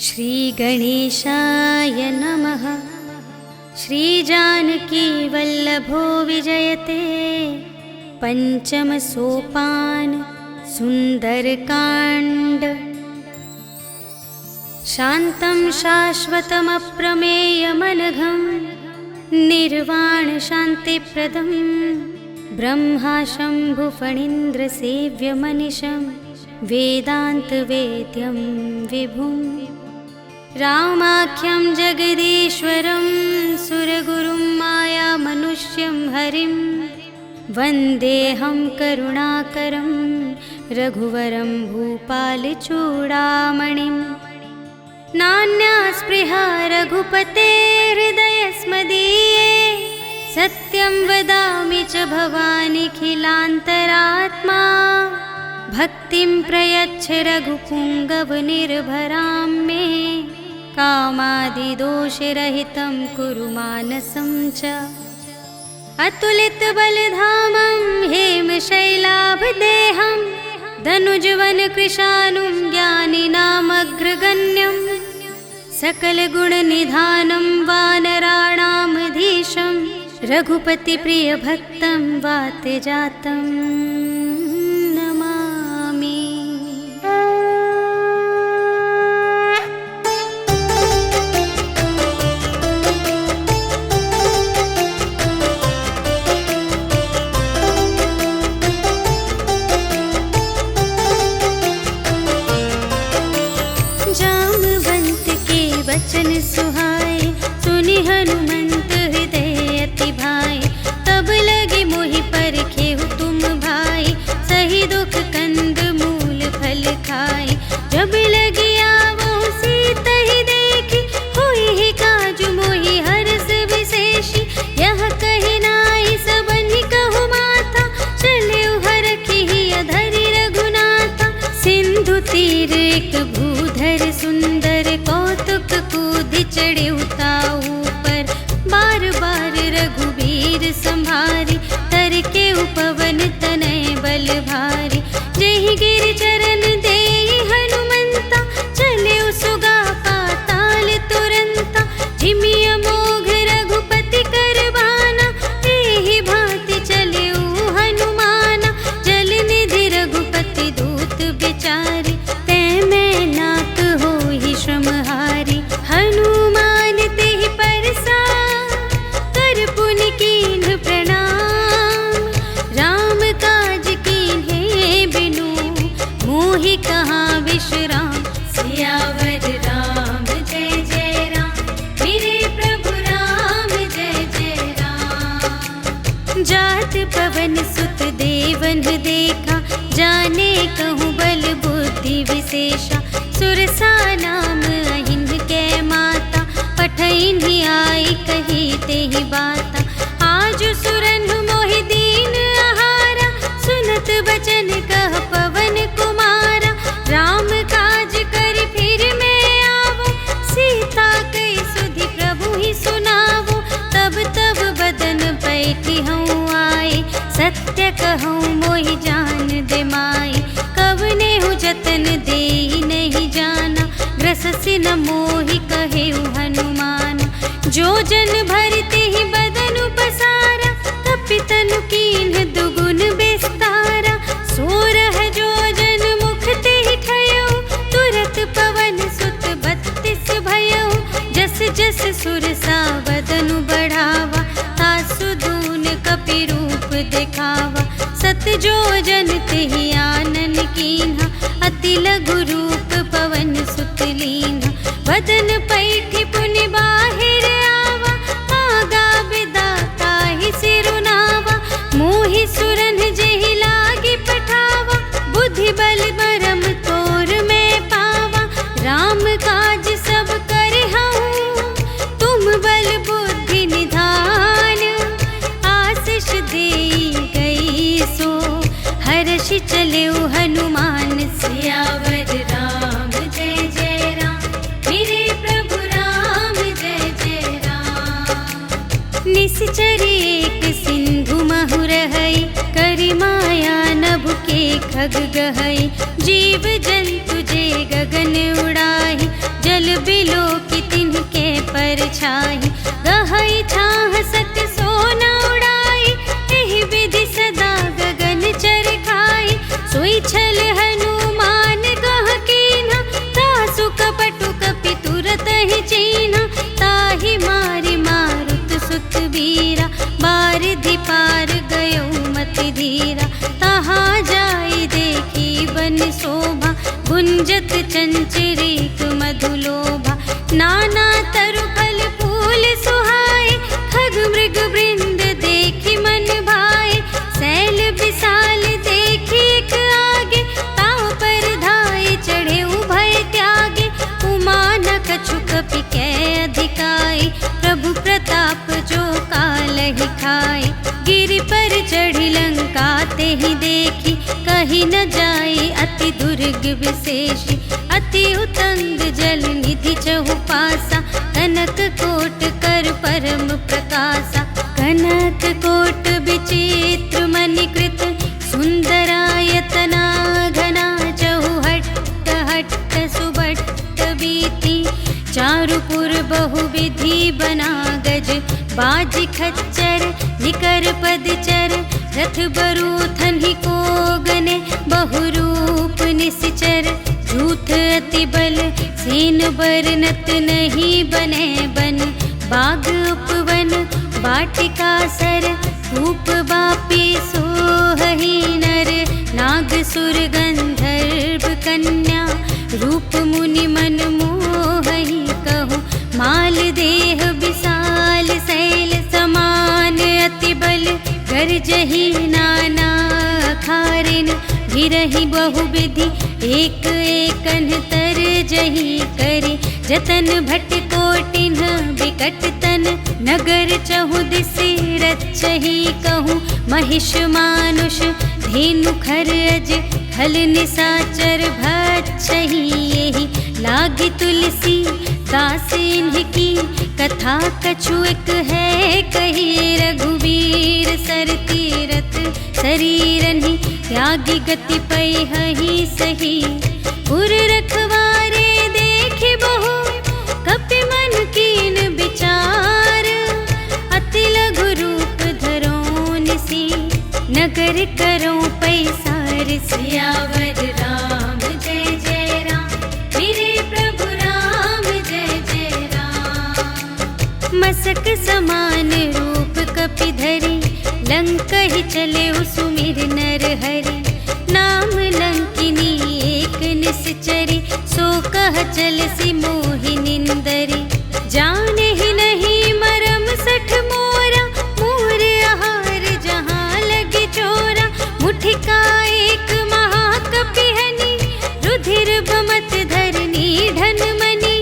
श्रीगणेशाय नमः। श्रीजानकी वल्लभो विजयते। पंचम सोपान सुंदरकांड। शान्तं शाश्वतमप्रमेयमनघं निर्वाण शान्तिप्रदं ब्रह्मा शम्भुफणीन्द्रसेव्यमनिशं वेदान्तवेद्यं विभुं रामाख्यं जगदीश्वरं सुरगुरुं मायामनुष्यं हरिं वन्देऽहं करुणाकरं रघुवरं भूपालचूडामणिं। नान्या स्पृहा रघुपते हृदयस्मदीये सत्यं वदामि च भवानिखिलान्तरात्मा। भक्तिं प्रयच्छ रघुपुङ्गवनिर्भरां मे कामादिदोषरहितं कुरु मानसं च। अतुलितबलधामं हेमशैलाभदेहं धनुजवनकृशानुं ज्ञानिनामग्रगण्यं सकलगुणनिधानं वानराणामधीशं रघुपतिप्रियभक्तं वातजातं नमामि। जामवंत के वचन सुहाए सुनि हनुमंत हृदय अति भाए। तब लगे मोहि परखेहु तुम भाई सही दुख कंद मूल फल खाए। जब लगी आवो सीता ही देखी होई ही काजु मोहि हरस विशेषी। यह कहि नाई सबनि कहु माथा चले हरखि अधरि रघुनाथा। सिंधु तीर एक भूधर सुंदर कौतुक कूदि चढ़े उताऊ पर। बार बार रघुबीर संभारी तर के उपवन तनय बल भारी। जेहि गिर चरण देहि हनुमंता चले सुगा पाताल तुरंता। जिमि अमोघ रघुपति करबाना एहि भांति चले हनुमाना। जल निधि रघुपति दूत बिचारी तै मैं नाक होहि श्रमहारी। हनुमान तेहि परसा कर पुनि कीन्ह प्रणाम। राम काज कीन्हे बिनु मोहि कहाँ विश्राम। सियावर राम जय जय राम मेरे प्रभु राम जय जय राम। जात पवन सुत देवन देखा जाने कहूँ बल बुद्धि विशेषा। सुरसा नाम अहिन कै माता पठैन्हि आई कही तेहि बाता। आज सुरन मोहि दीन आहारा सुनत बचन कह पवन कुमारा। राम काज करि फिर मैं आवो सीता कई सुधि प्रभु ही सुनावो। तब तब बदन पैठी हूँ आए सत्य कहूँ मोहि जान दे माई। कवने हूँ जतन देहि नहीं जाना ग्रससि न मोहि कहेउ हनुमान। जो जन भरते ही बदन पसारा कपितनु कीन्ह दुगुन विस्तारा। सोरह जो जन मुख तेहि ठयउ तुरत पवन सुत 32 भयउ। जस जस सुरसा बदनु बढ़ावा तासु दून कपि रूप दिखावा। सत जो जन तेहि आनन कीन्हा अति लघु रूप पवन सुत लीन्हा। बदन पैठी पुनि बाहिर आवा आगा बिदाता ही सिरुनावा। मोहि सुरन जेहि लागी पठावा बुद्धि बल बरम तोर में पावा। राम काज सब करहु तुम बल बुद्धि निधान। आशीष देई गई सो हर्षि चलेउ हनुमान। सियावर राम जय जय राम मेरे प्रभु राम जय जय राम। निश्चर एक सिंधु महु रहई करि माया नभ के खग गहई। जीव जंतु जे गगन उड़ाई आसु कपटु कपि तुरत ही चीन्हा, ताहि मारि मारुत सुत वीरा, बारिधि पार गयो मति धीरा। तहाँ जाई देखी वन शोभा, गुंजत चंचरीक मधुलोभा। नाना तरु फल फूल सुहाए, खग मृग वृंद देखी मन भाए। सैल विशाल देखी एक आगे, ताव पर धाये चढ़े उभय त्यागे। उमा न कछु कपि कै अधिकाई, प्रभु प्रताप जो कालहि खाए। गिरि पर चढ़ी लंका तेहि देखी, कही न जाई अति दुर्ग विशेषी। अति उतंग जल निधि चहु पासा, कनक कोट कर परम प्रकाशा। कनक कोट विचित्र मणिकृत, सुंदरायतना घना। चहु हट्ट हट्ट सुबट्ट बीथी, चारुपुर बहुविधि बना गज। बाज खच्चर निकर पदचर, रथ बरूथन ही को गने। बहुरूप निश्चर झूठ अति बल, सेन बरनत नहीं बने बन। बाग उपवन वाटिका सर, रूप बापी सोहहि नर। नाग सुर गंधर्व कन्या, रूप मुनि मन मोहहि कहु। माल देह विशाल शैल समान, अति बल गरजहि नाना खारिन। गिरहि बहुविधि एक एकन तरजहि करे। जतन भट कोटिन बिकट तन, नगर चहु दिसि रचहि कहूँ। महिष मानुष धेनु खर अज, खल निसाचर भक्षहि एहि। लागी तुलसी दास इन्हकी, कथा कछु एक है कही। रघुवीर सर तीरथ शरीरहि, त्यागी गति पैहि सही। पुर रखवारे देखि बहु, कपि मन कीन विचार। अति लघु रूप धरो निसी, नगर करो पैसार। सियावर राम जय जय राम, मेरे प्रभु राम जय जय राम। मसक समान रूप कपि धरि, लंकहि चले सुमिर नर हरि। नाम लंकिनी एक निश्चरी, सो कह चलसि मोहि निंदरी। जाने ही नहीं मरम सठ मोरा, मोर आहार जहाँ लगे चोरा। मुठिका एक महाकपिहनि, रुधिर बमत धरनी ढन मनी।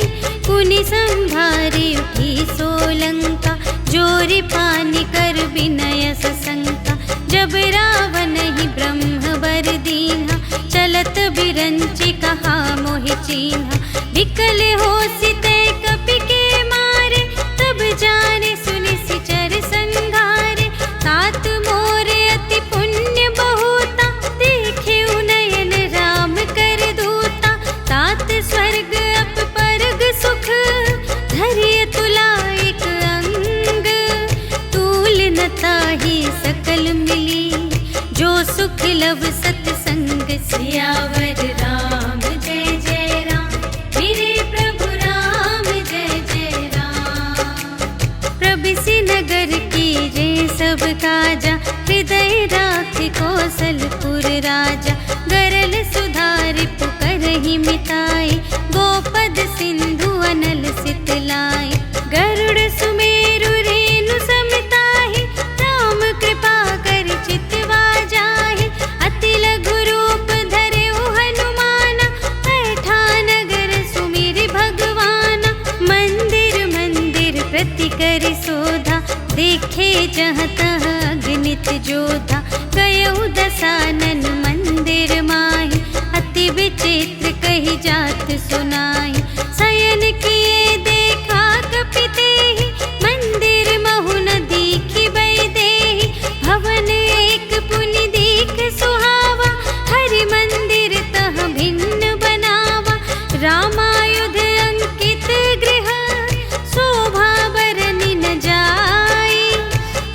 पुनि संभारी उठी सोलंका, जोरि पानी कर विनय सशंका। जब रावण ही ब्रह्म वर दीन्हा, चलत बिरंचि कहा मोहि चीन्हा। विकल होसि तै कपि के मारे, तब जाने सुनि सिचर संघारे। तात मोरे अति पुण्य बहुता, देखे नयन राम कर दूता। तात स्वर्ग अप परग सुख, धरिय तुला एक अंग। तूल न ताहि सकल मिली, जो सुख लव सतसंग। सियावर राम जय जय राम, मेरे प्रभु राम जय जय राम। प्रबिसि नगर कीजे सब काजा, हृदय राखि कौशलपुर राजा। गरल सुधारि पुकारहि मिताई, गोपद सिंधु अनल सितलाई। गरुड़ सुमेरु रेणु समताहि, राम कृपा कर चितवा जाहि। अति लघु रूप धरे हनुमाना, बैठा नगर सुमिरि भगवाना। मंदिर मंदिर प्रति करि शोधा, देखे जहाँ तहाँ अगणित जोधा। गयउ दसानन मंदिर माहि, अति विचित्र कही जात सुनाहि। शयन किए देखा कपि तेहि, मंदिर महु न दीखि वैदेही। भवन एक पुनि दीख सुहावा, हरि मंदिर तह भिन्न बनावा। रामायुध अंकित गृह, शोभा बरनि न जाई।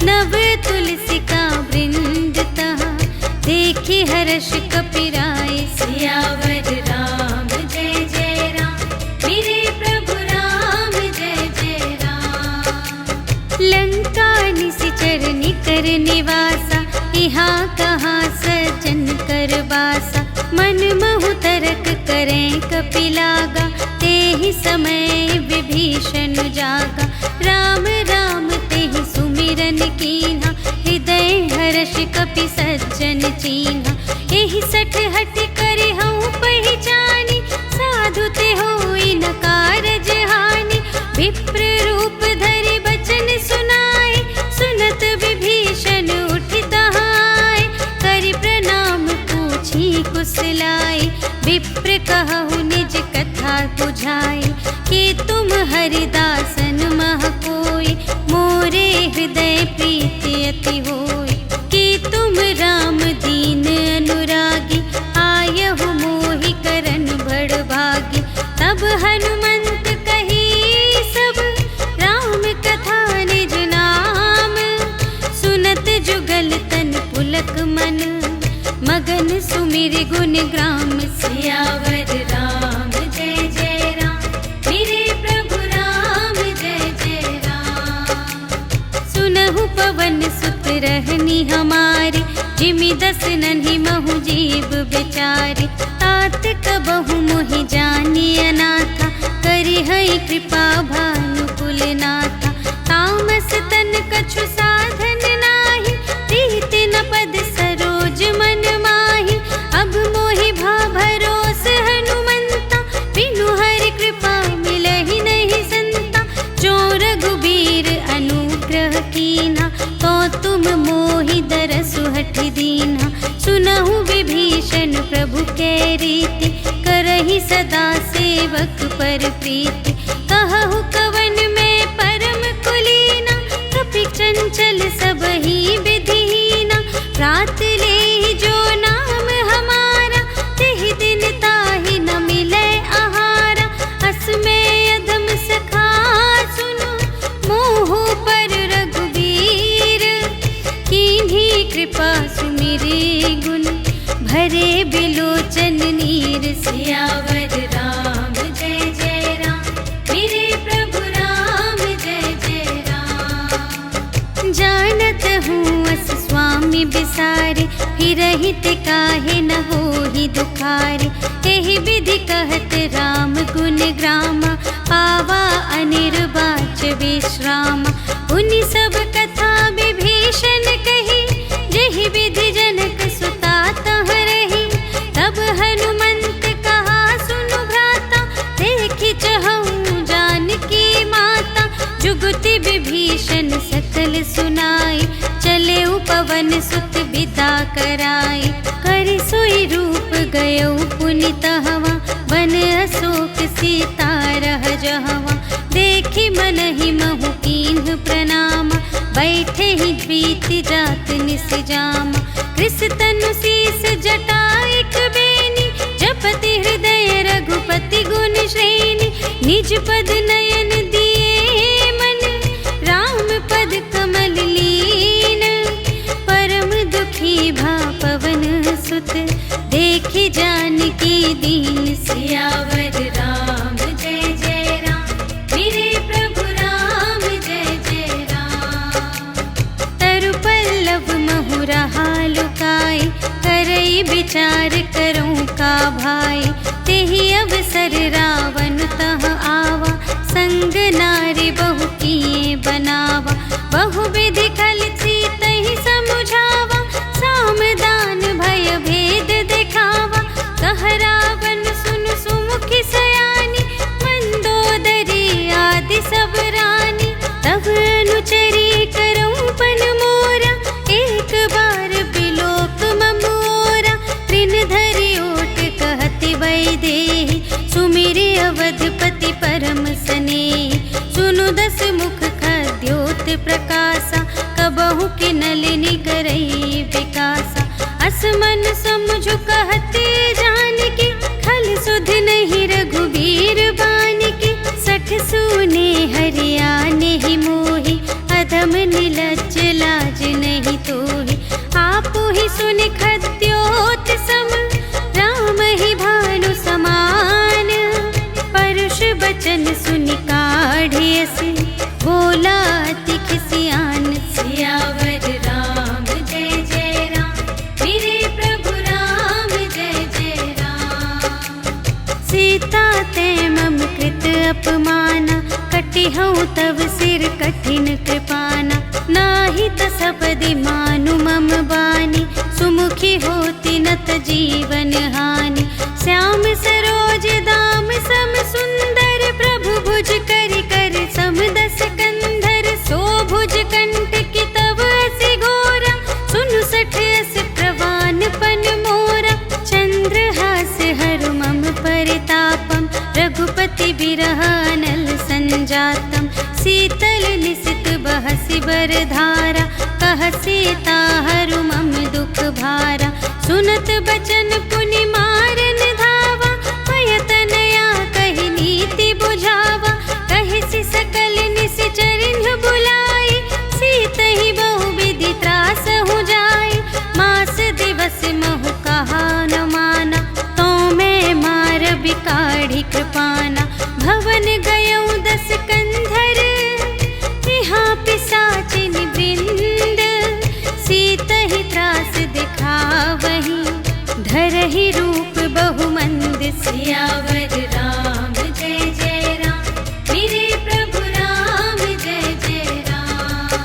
नव तुलसी का वृंद तहाँ, देखि हर्ष कपिराए। सियावर राम जय जय राम, नर निवासा, यहाँ कहाँ सज्जन कर बासा। मन महु तरक करें कपिलागा, तेहि समय विभीषण जागा। राम राम तेहि सुमिरन कीन्हा, हृदय हर्ष कपि सज्जन चीन्हा। एहि सठ हठ करे हऊँ पहिचानी, साधु ते होई न कारज हानि। विप्र रूप धरि बचन सुनाए, सुनत विभीषण उठि तहाय। करि प्रणाम पूछी कुशलाए, विप्र कहु निज कथा बुझाए। कि तुम हरिदासन मह कोई, मोरे हृदय प्रीति अति होय। कि तुम राम दीन अनुरागी, आयहु मोहि करन बड़ भागी। तब हनुमंत कही सब, राम कथा निज नाम। सुनत जुगल तन पुलक मन, मगन सुमिर गुण ग्राम। सियावर राम जय जय राम, मेरे प्रभु राम जय जय राम। सुनहु पवन सुत रहनी हमारी, जिमि दस नन्हि महु जीव बेचारी। तात कबहु मोहि जानी अनाथा, करि हई कृपा भानुकुल नाथा। तामस तन कछु साधन नाही, प्रीति न पद सरोज मन माही। अब मोहि भा भरोस हनुमंता, बिनु हरि कृपा मिलहि नहीं संता। जो रघुबीर अनुग्रह कीन्हा, तो तुम मोहि दरसु हठि दीन्हा। सुनहु विभीषण प्रभु के रीति, करहि सदा सेवक पर प्रीति। कहु कवन में परम कुलीना, कपि चंचल सबहि विधिहीना। रात लेहि जो नाम हमारा, तेहि दिन ताहि न मिलै आहारा। असमय अधम सखा सुनो, मोहु पर रघुबीर। कीन्ही कृपा सुमिरि गुण, भरे बिलोचन नीर। सियावर राम जय जय राम, मेरे प्रभु राम जय जय राम। जानत हूँ अस स्वामी बिसारे, फिरहित काहे न होहि दुखारे। एहि विधि कहत राम गुण ग्रामा, पावा अनिर्वाच विश्रामा। उनि सब कथा विभीषण कही, जेहि विधि जनक सुता तह रही। तब हनुमंत कहा सुनु भ्राता, देखि चहऊँ जानकी माता। जुगति विभीषण सकल सुनाई, चले पवन सुत बिदा कराई। करि सोई रूप गयौ पुनि तहवा, वन अशोक सीता रह जहवा। देखि मनहि महु कीन्ह प्रणामा, बैठे ही प्रीति जात निस जामा। कृस तनु शीस जटा एक बेनी, जपति हृदय रघुपति गुण श्रेणी। निज पद नयन दिए मन, राम पद कमल लीन। परम दुखी भा पवन सुत, देखि जानकी दीन। सियावर राम जय जय राम, मेरे प्रभु राम जय जय राम। तरु पल्लव महु रहा लुकाई, करई विचार करऊँ का भाई। तेहि अवसर रावण तह आवा, संग नारी बहु किए बनावा। बहु विधि खल सीतहि समुझावा, साम दान भय भेद दिखावा। कह रावण सुन सुमुखी सयानी, मंदोदरी आदि सब रानी। तब अनुचरी करऊँ पन मोरा, एक बार बिलोक ममोरा। त्रिन धरि ओट कहति वैदेही, सुमिरि अवधपति परम स्नेही। सुनु दस मुख खद्योत प्रकाशा, कबहु किनलिनि करई विकासा। असमन समझु कहते जानकी, खल सुध नहीं रघुबीर बानिकी। सठ सुने हरियाने ही मोहि, अधम निलज्ज लाज नहीं तोहि। आपु ही सुनि खद्योत सम, राम ही भानु समान। परुष बचन सुनि काढ़ियसि, बोला अति खिसियान। सियावर राम अपमाना, कटिहउँ तव सिर कठिन कृपाना। नाही त सपदि मानु मम बानी, सुमुखी होती न त जीवन हानि। श्याम सरोज दाम सम सुंदर, प्रभु भुज करि कर सम दस कंधर। सो भुज कंठ की तव असि घोरा, सुनु सठ अस प्रवान पन मोरा। चंद्रहास हरु मम परितापम, रघुपति बिरह अनल संजातम। शीतल निसित बहसि बरधारा, कहसि ताहरु मम दुख भारा। सुनत बचन पुनि मारन धावा, पयतनया कहि नीति बुझावा। कहिसि सकल निश्चरिन बुलाई, सीतहि बहु विधि त्रासहु जाई। मास दिवस महु कहा न माना, तो मैं मार बिकाढ़ी कृपाना। भवन गयउँ दस कंधर, यहाँ पिशाचिन वृंद। सीतहि त्रास दिखावहीं, धरहि रूप बहुमंद। सियावर राम जय जय राम, मेरे प्रभु राम जय जय राम।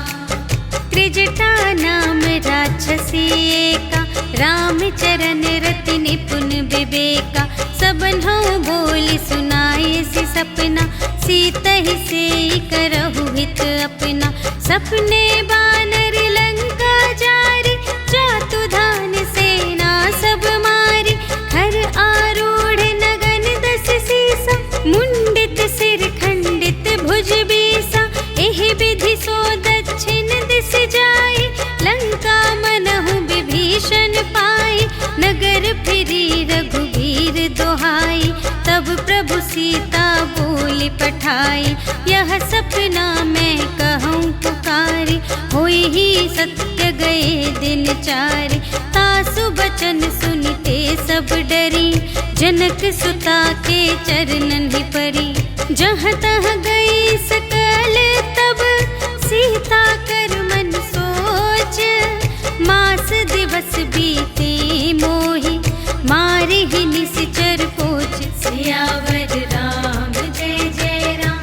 त्रिजटा नाम राक्षसी एका, रामचरण रति निपुण विवेका। सबन्हु बोली सुनाए सि सपना, सीतहि सेई करहु हित अपना। सपने बानर लंका जारी, जातु धान सेना सब मारी। खर आरूढ़ नगन दस सीसा, मुंडित सिर खंडित भुज बीसा। एहि विधि सो दक्षिण दिस जाई, लंका मनहु विभीषण पाई। नगर फिरी रघुबीर दोहाई, तब प्रभु सीता बोली पठाई। यह सपना मैं कहूँ पुकारी, होई ही सत्य गए दिन चारि। तासु बचन सुनते सब डरी, जनक सुता के चरणन ही परी। जहाँ तहाँ गई सकल तब, सीता कर मन सोच। मास दिवस बीते मोहि, मारे ही निश्चर पोच। सियावर राम जय जय राम,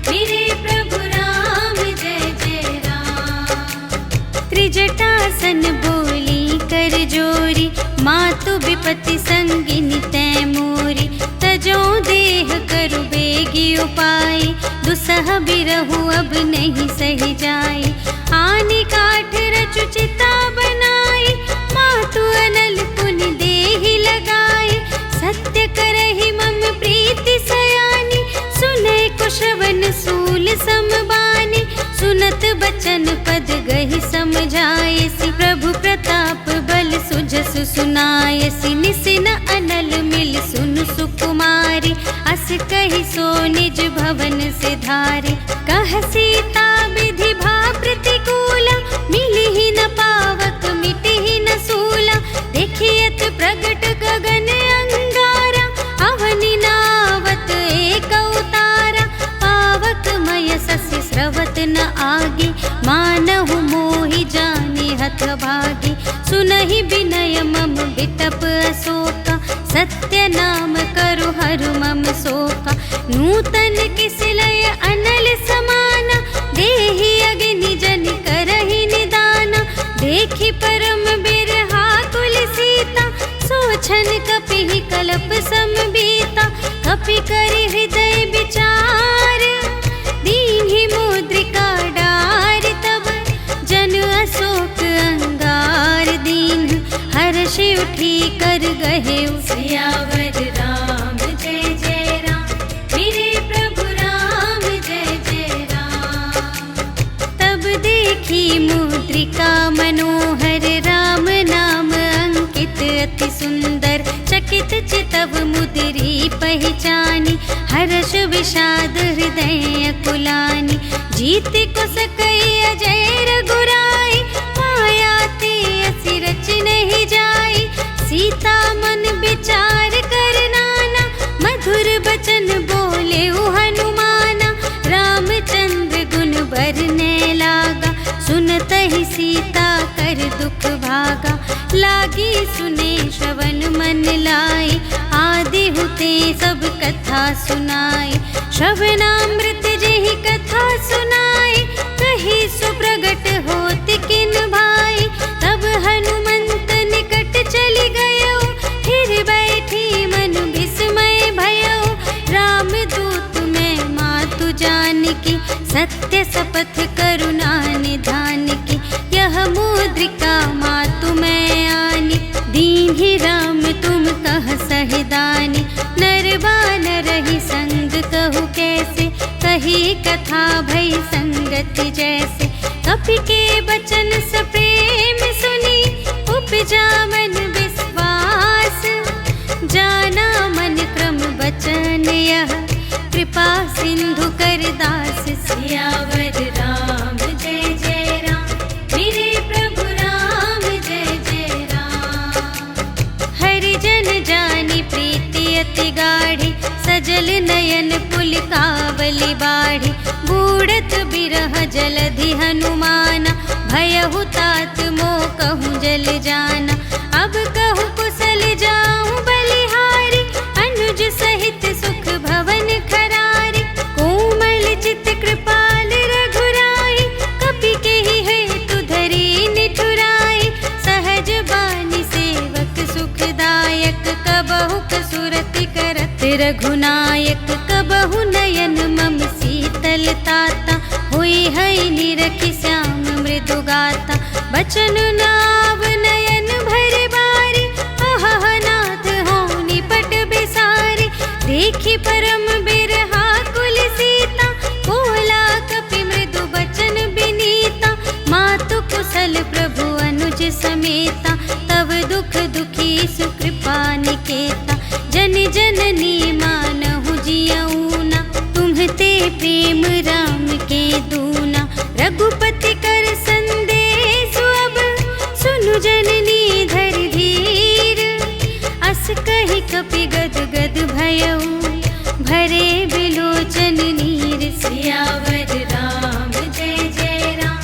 मेरे प्रभु राम जय जय राम। त्रिजटासन बोली कर जोरी, मातु विपति संगिनी तै मोरी। तजो देह करु बेगी उपाय, दुसह बिरहु अब नहीं सही जाई। आनि काठ रचु चिता बनाई, मातु अनल पुनि देहि लगाई। सत्य करहि मम प्रीति सयानी, सुनै कुशवन सूल समबानी। सुनत बचन पद गहि समझायसि, प्रभु प्रताप बल सुजसु सुनायसि। निसिन अनल मिल सुनु सुकुमारी, अस कहि सो निज भवन से धारी। कह सीता विधि भा प्रतिकूला, मिलिहि न पावक मिटिहि न सूला। देखियत प्रगट गगन अंगारा, अवनि नावत एक उतारा। पावक मय ससि स्रवत न आगे, मानहु मोहि जानि हथ भागी। सुनहि विनय मम बिटप अशोका, सत्य नाम करु हरु मम शोका। नूतन किसलय अनल समाना, देहि अग्नि जनि करहि निदाना। देखि परम बिरहा कुल सीता, सोछन कपिहि कलप समबीता। कपि करि हृदय विचार, दीन्हि मुद्रिका डार। तब जन अशोक अंगार दीन, हर्ष उठी कर गहे। सियावर राम जय जय राम, मेरे प्रभु राम जय जय राम। तब देखी मुद्रिका मनोहर, राम नाम अंकित अति सुंदर। चकित चितव मुद्री पहचानी, हर्ष विषाद हृदय अकुलानी। जीत को सकई अजय रघुराई, माया ते असि रच नहीं जाई। सीता मन विचार कर नाना, मधुर बचन बोले हनुमाना। रामचंद्र गुण बरने लागा, सुनत ही सीता कर दुख भागा। लागी सुने श्रवण मन लाई, आदि हुते सब कथा सुनाई। श्रवणामृत जेहि कथा सुनाई, कही सो प्रगट होत किन भाई। तब हनुमंत निकट चली गयो, फिर बैठी मन विस्मय भयो। राम दूत मैं मातु जानकी, सत्य शपथ करुणा निधान की। यह मुद्रिका मातु मैं आनी, दीन्हि राम तुम कह सहिदानी। नर बानर ही संग कहु कैसे, कही कथा भई संगति जैसे। कपि के बचन सप्रेम सुनी, उपजा मन विश्वास। जाना मन क्रम बचन यह, कृपा सिंधु कर दास। सियावर राम जय जय राम, मेरे प्रभु राम जय जय राम। हरि जन जानी प्रीति अति गाढ़ी, सजल नयन पुलकावली बाढ़ी। बूढ़त बिरह जलधि हनुमाना, भयहु तात मोह कहूँ जल जाना। अब कहूँ कुशल जाऊँ बलिहारी, अनुज सहित सुख भवन खरारी। कोमल चित कृपाल रघुराई, कपि केहि हेतु धरी निठुराई। सहज बानी सेवक सुखदायक, कबहु कसुरति करत रघुनायक। कबहु नयन मम शीतल ताता, हुई है निरखि श्याम मृदु गाता। बचन नाव नयन भर बारी, अहह नाथ हो निपट बिसारी। देखी परम बिरहा कुल सीता, बोला कपि मृदु बचन बिनीता। मातु कुशल प्रभु अनुज समेता, तव दुख दुखी सुकृपा निकेता। जन जननी मानहु जियऊना, तुम्हते प्रेम राम के दूना। रघुपति कर संदेश अब, सुनु जननी धर धीर। अस कहि कपि गद गद भयऊ, भरे बिलोचन नीर। सियावर राम जय जय राम,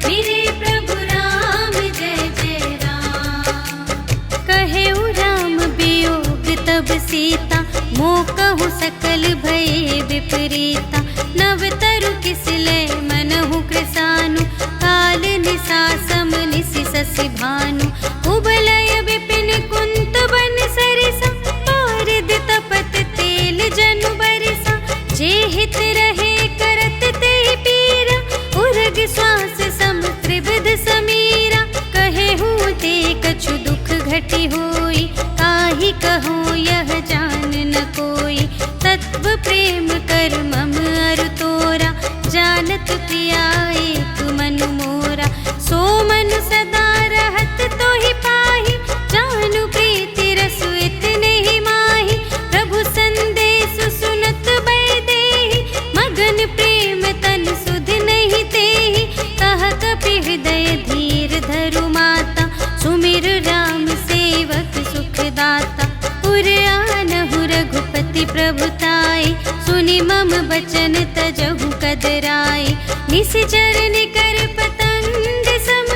मेरे प्रभु राम जय जय राम। कहेउ राम वियोग तब सीता, मोह कहु सकल भये विपरीता। नव तरु किसलय मनहु कृसानु, काल निसा सम निसि शशि भानु। उबलय विपिन कुंत बन सरिसा, पारद तपत तेल जनु बरिसा। जे हित रहे करत ते पीरा, उरग श्वास सम त्रिविध समीरा। कहेहु ते कछु दुख घटी होई, काहि कहूँ यह जान न कोई। तत्व प्रेम कर मम अरु तोरा, जानत प्रिया एक मनु मोरा। सो मनु सदा रहत तोहि पाहि, जानु प्रीति रसु इतने ही माहि। प्रभु संदेश सुनत बै देहि, मगन प्रेम तन सुध नहीं तेहि। कह कपि हृदय धीर धरु माता, सुमिर राम सेवक सुखदाता। उर आनहु रघुपति प्रभुताई, सुनि मम बचन तजहु कदराई। निशिचर निकर पतंग सम,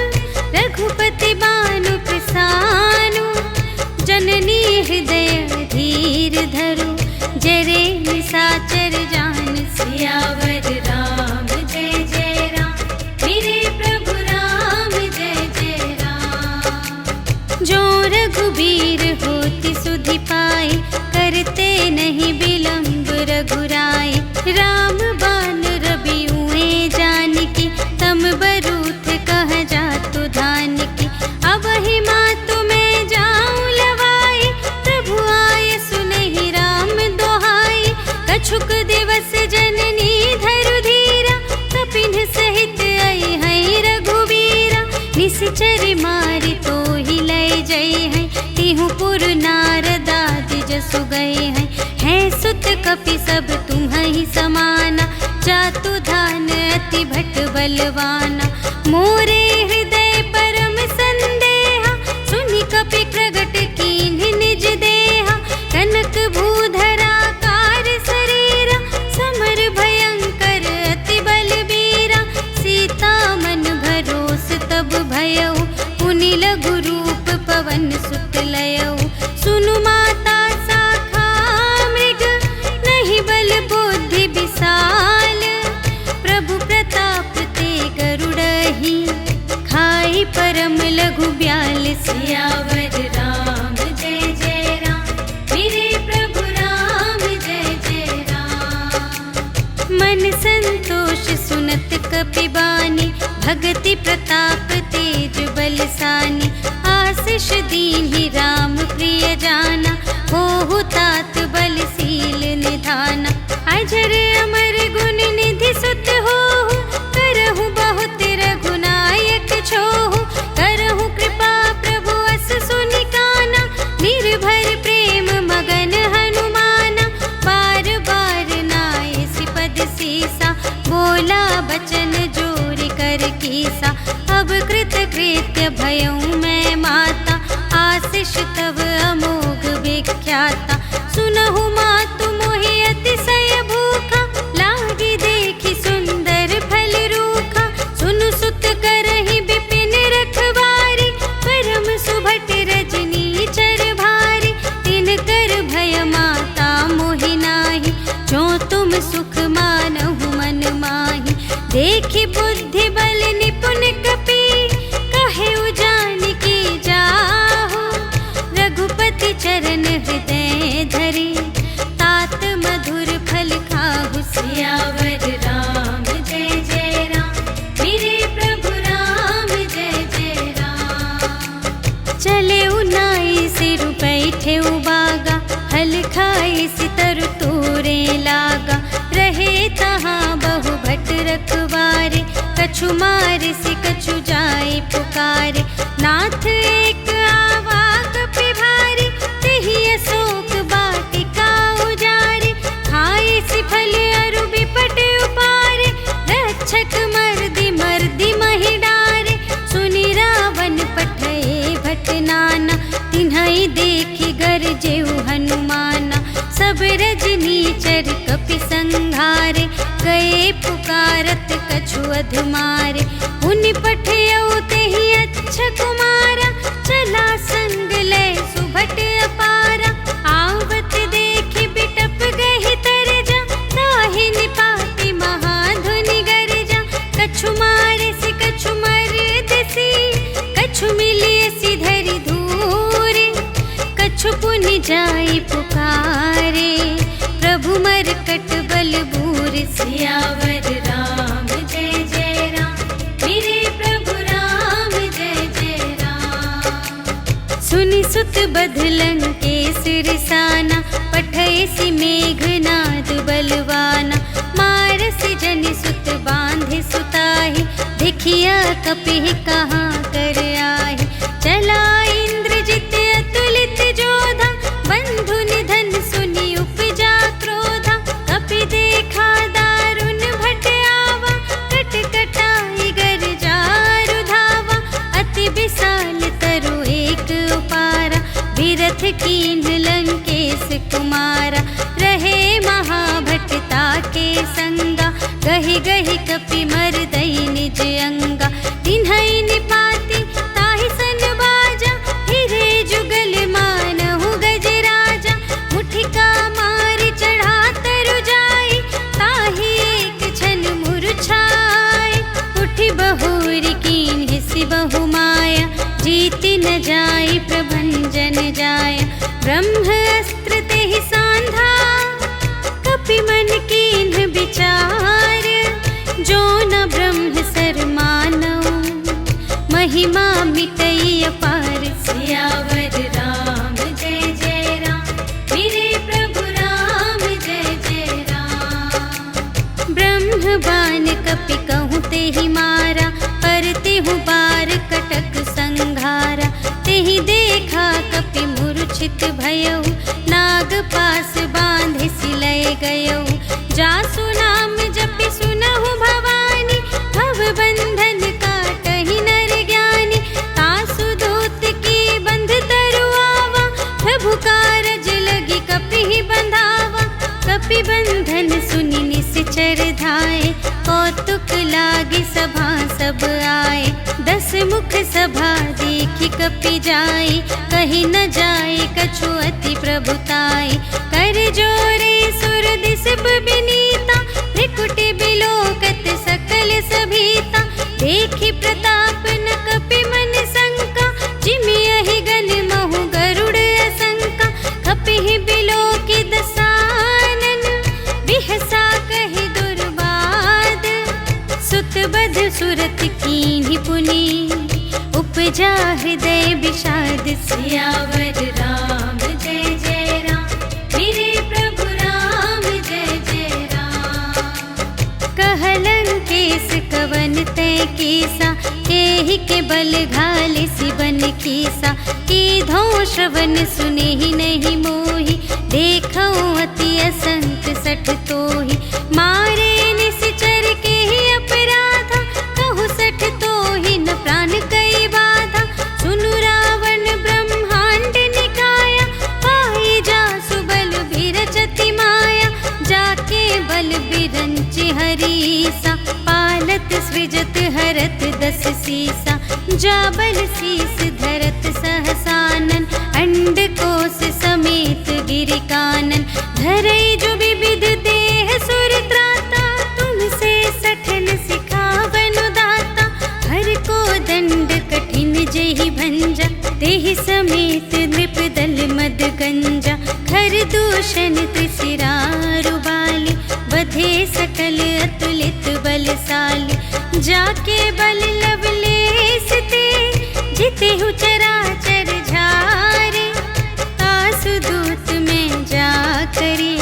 रघुपति बानु प्रसानु। जननी हृदय धीर धरु, जरे निशाचर जान। सियावर राम जय जय राम, मेरे प्रभु राम जय जय राम। जो रघुबीर होति सुधि पाई, करते नहीं विलंब रघुराई। राम बान रबिउए जानकी, तम बरूथ कह जातु धानकी। अब ही मातु मैं जाऊँ लवाई, प्रभु आय सुनहि राम दोहाई। कछुक दिवस जननी धरु धीरा, कपिन सहित आई है रघुबीरा। निशिचर मारि तोहि लय जय है, तिहु पुर नारदादि जसु गए हैं। है सुत कपि सब तुम्हि समाना, जातु धान अति भट बलवाना। मोरे हृदय परम संदेहा, सुनि कपि प्रगट कीन्हि निज देहा। कनक भूधरा कार शरीरा, समर भयंकर अति बलबीरा। सीता मन भरोस तब भयउ, पुनि लघु रूप पवन सुत लयउ। सुनु माता शाखा मृग, नहीं बल बुद्धि विष मन संतोष सुनत कपिबानी, भगति प्रताप तेज बलसानी। आशीष दीन्हि राम प्रिय जाना, होहु तात बलशील निधाना। अजर अमर गुण निधि सुत होहु, करहु बहुत रघुनायक छोहु। करहु कृपा प्रभु अस सुनि काना, निर्भर प्रेम मगन हनुमाना। बार बार नाय सिपद सीसा, बोला बचन जोर कर कीसा। अब कृत कृत्य भयउ मैं माता, आशीष तव अमोघ विख्याता। सुनहु मातु मोहि अतिशय भूखा, लागी देखि सुंदर फल रूखा। सुनु सुत करहि बिपिन रखवारी, परम सुभट रजनी चर भारी। तिनकर भय माता मोहि नाही, जो तुम सुख मानहु मन माही। देखि बुद्धि बल निपुण कपि, कहेउ जानकी जाहु। रघुपति चरण हृदय धरे, तात मधुर फल खाहु। सियावर राम जय जय राम, मेरे प्रभु राम जय जय राम। चले उनाई सिर बैठे उबागा, हल खाए सितर तोरे लागा। रहे तहाँ बहु भट रखवारे, कछु मार से कछु जाए पुकारे। नाथ एक आवा कपि भारी, तेहि अशोक वाटिका उजारे। खाए सि फल अरु बिपट उपारे, रक्षक मर्दि मर्दि महि डारे। सुनि रावण पठए भट नाना, तिन्हइ देखि गरजेउ हनुमाना। सब रजनीचर कपि संघारे, गए पुकारत कछु अधमारे। पुनि पठयउ तेहि अच्छा कुमारा, चला संग लय सुभट अपारा। आवत देखि बिटप गहि तरजा, ताहि निपाति महाधुनि गरजा। कछु मारे से कछु मरदसी, कछु मिलियसि धरि धूरे। कछु पुनि जाई पुकारे, प्रभु मरकट बल बूर। सियावर राम जय जय राम, मेरे प्रभु राम जय जय राम। सुनि सुत बधलंग के सिरसाना, पठयसि मेघनाद बलवाना। मारसि जनि सुत बांधे सुताहि, देखिया कपिहि कहाँ कर आहि। चला इंद्रजित अतुलित जोधा, बंधु निधन सुनि उपजा क्रोधा। कपि देखा दारुण भट आवा, कट कटाई गर जारु धावा। अति विशाल तरु एक उपारा, विरथ कीन्ह लंकेश कुमारा। रहे महाभटता के संगा, गहि गहि कपि मरदई निज अंगा। तिन्हइ निपाति ताहि सन बाजा, हिरे जुगल मानहु गजराजा। मुठिका मारि चढ़ा तरु जाई, ताहि एक छन मुरझाई। उठि बहुरि कीन्हि सि बहु माया, जीति न जाई प्रभंजन जाया। ब्रह्म अस्त्र तेहि सांधा, कपि मन कीन्ह विचार। जो न ब्रह्म सर मानऊ, महिमा मिटई अपार। सियावर राम जय जय राम, मेरे प्रभु राम जय जय राम। ब्रह्म बान कपि कहूँ तेहि मारा, पर तेहु बार कटक संघारा। तेहि देखा कपि मूर्छित भयउ, नाग पास बांधे सिलय गयउ। जासु नाम जपि सुनहु भवानी, भव बंधन काटहि नर ज्ञानी। तासु दूत की बंध तरु आवा, प्रभु कारज लगी कपिहि बंधावा। कपि बंधन सुनि निश्चर धाये, कौतुक लागी सभा सब आए। 10 मुख सभा देखि कपि जाई, कहि न जाय कछु अति प्रभुताई। कर जोरे सुर दिस बिनीता, त्रिकुटि बिलोकत सकल सभीता। देखि प्रताप न कपि मन शंका, जिमियहि गन महु गरुड़ असंका। कपिहि बिलोकि दसानन, बिहसा कहि दुर्बा सुबध सुरत कीन्ही पुनि, उपजा हृदय विषाद। सियावर राम जय जय राम, मेरे प्रभु राम जय जय राम। कहलन केस कवन तय कीसा, केहि के बल घाले सिबन कीसा। कीधो श्रवण सुने ही नहीं मोहि, देखो अति असंख सठ तोहि। मारे निश्चर के ही अपराधा, कहु सठ तोहि न प्राण कई बाधा। सुनु रावण ब्रह्मांड निकाया, पाई जासु बल बिरचति माया। जाके बल बिरंचि हरीसा, पालत सृजत हरत दस सीसा। जा बल शीस धरत सहसानन, अंड कोश समेत गिरि कानन। धरई जो विविध देह सुर त्राता, तुमसे सठन सिखावन दाता। हर को दंड कठिन जेहि भंजा, तेहि समेत नृप दल मद गंजा। खर दूषण त्रिशिरारु बाली, बधे सकल अतुलित बलशाली। जाके बल लवलेश ते, जितेहु चराचर झारे। आसु दूत में जा करे,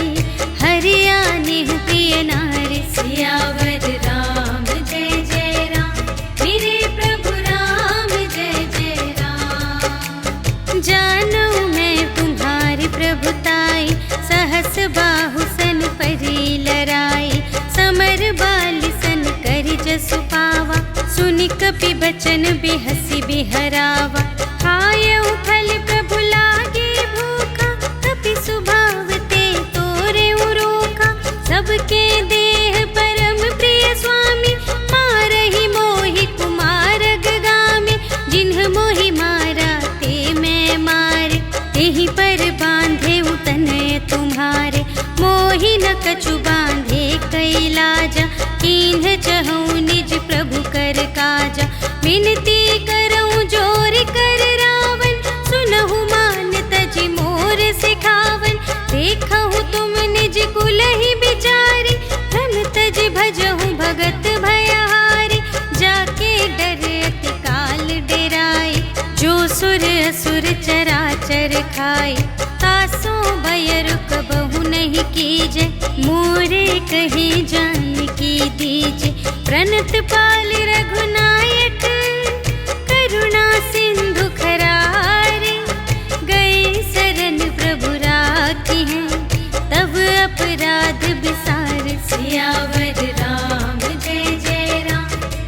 हरियाने प्रिय नारी। सियावर राम जय जय राम, मेरे प्रभु राम जय जय राम। जानू मैं तुम्हारी प्रभुताई, सहस बाहु सन परी लराई। समर बाल सन करि जसु पावा, सुनि कपि बचन बिहसि बिहरावा। खायउ फल प्रभु लागे भूखा, कपि स्वभाव ते तोरेउ रोखा। सबके देह परम प्रिय स्वामी, मारहि मोहि कुमारग गामी। जिन्ह मोहि मारा ते मैं मारे, तेहि पर बांधे तनय तुम्हारे। मोहि न कछु बांधे कैलाजा, कीन्ह चहु निज प्रभु कर काजा। विनती करऊं जोर कर रावण, सुनहु मान तजि मोर सिखावन। देखहु तुम निज कुलहि बिचारी, धन तजि भजहु भगत भयहारी। जाके डर अति काल डेराए, जो सुर असुर चराचर खाए। तासो भय रुक बहु नहीं कीजे, मोरे कहे जानकी दीजे। प्रणत पाल रघुनायक, करुणा सिंधु खरारे। गए शरण प्रभु राखी हैं, तब अपराध विसार। सियावर राम जय जय राम,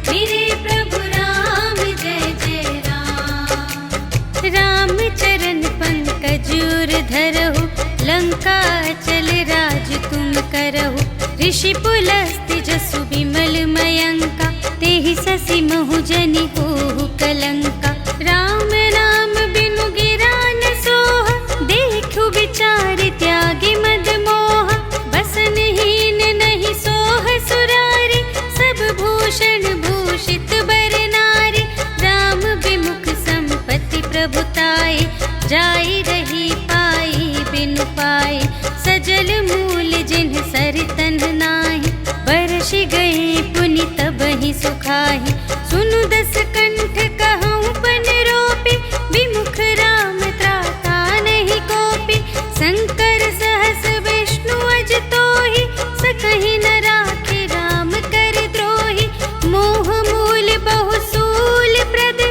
मेरे प्रभु राम जय जय राम। राम चरण पंकज उर धरहु, लंका चल राज तुम करहु। ऋषि पुलस्त्य जसु विमल मयंका, तेहि ससि महु जनि होहु कलंका। राम नाम बिनु गिरा न सोहा, देखु विचार त्यागी मद मोहा। बसनहीन नहीं सोह सुरारी, सब भूषण भूषित बर नारी। राम विमुख संपत्ति प्रभुताई, जाई रही पाई बिनु पाई। सजल मूल जिन्ह सरितन नाही, बरषि गए पुनि तबहि सुखाहि। सुनु दस कंठ कहऊँ पन रोपी, विमुख राम त्राता नहीं कोपी। शंकर सहस विष्णु अज तोहि, सकहि न राखे राम कर द्रोही। मोह मूल बहु सूल प्रद,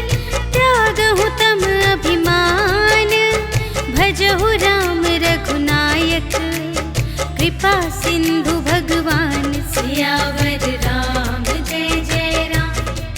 त्यागहु तम अभिमान। भजहु राम रघुनायक, कृपा सिंधु भगवान। सियावर राम जय जय राम,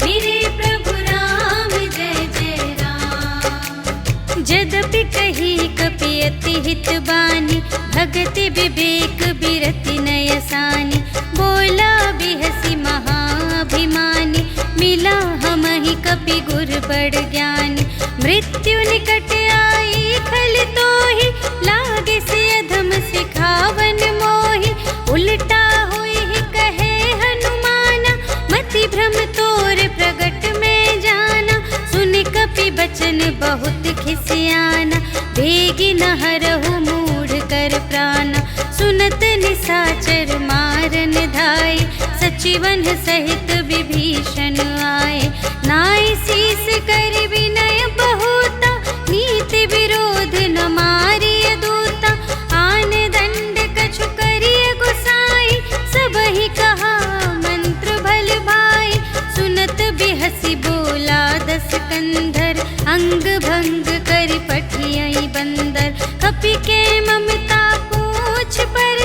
मेरे प्रभु राम जय जय राम। जदपि कही कपि अति हित बानी, भगति विवेक बिरति नयसानी। बोला बिहसी महाभिमानी, मिला हमहि कपि गुर बड़ ज्ञानी। मृत्यु निकट आई खल तोहि, लागे से अधम सिखावन मोहि। उल्टा होई कहे हनुमाना, मति भ्रम तोर प्रगट में जाना। सुनि कपि बचन बहुत खिसियाना, बेगी न हरहु मूढ़ कर प्राण। सुनत निसाचर मारन धाई, सचिवन सहित विभीषण आए, नाई शीस कर विनय बहुता, नीति विरोध न मारिय दूता। आन दंड कछु करिय गुसाई, सबहि कहा मंत्र भल भाई। सुनत बिहसी बोला दस कंधर, अंग भंग कर पठियई बंदर। कपि के ममता पूछ पर,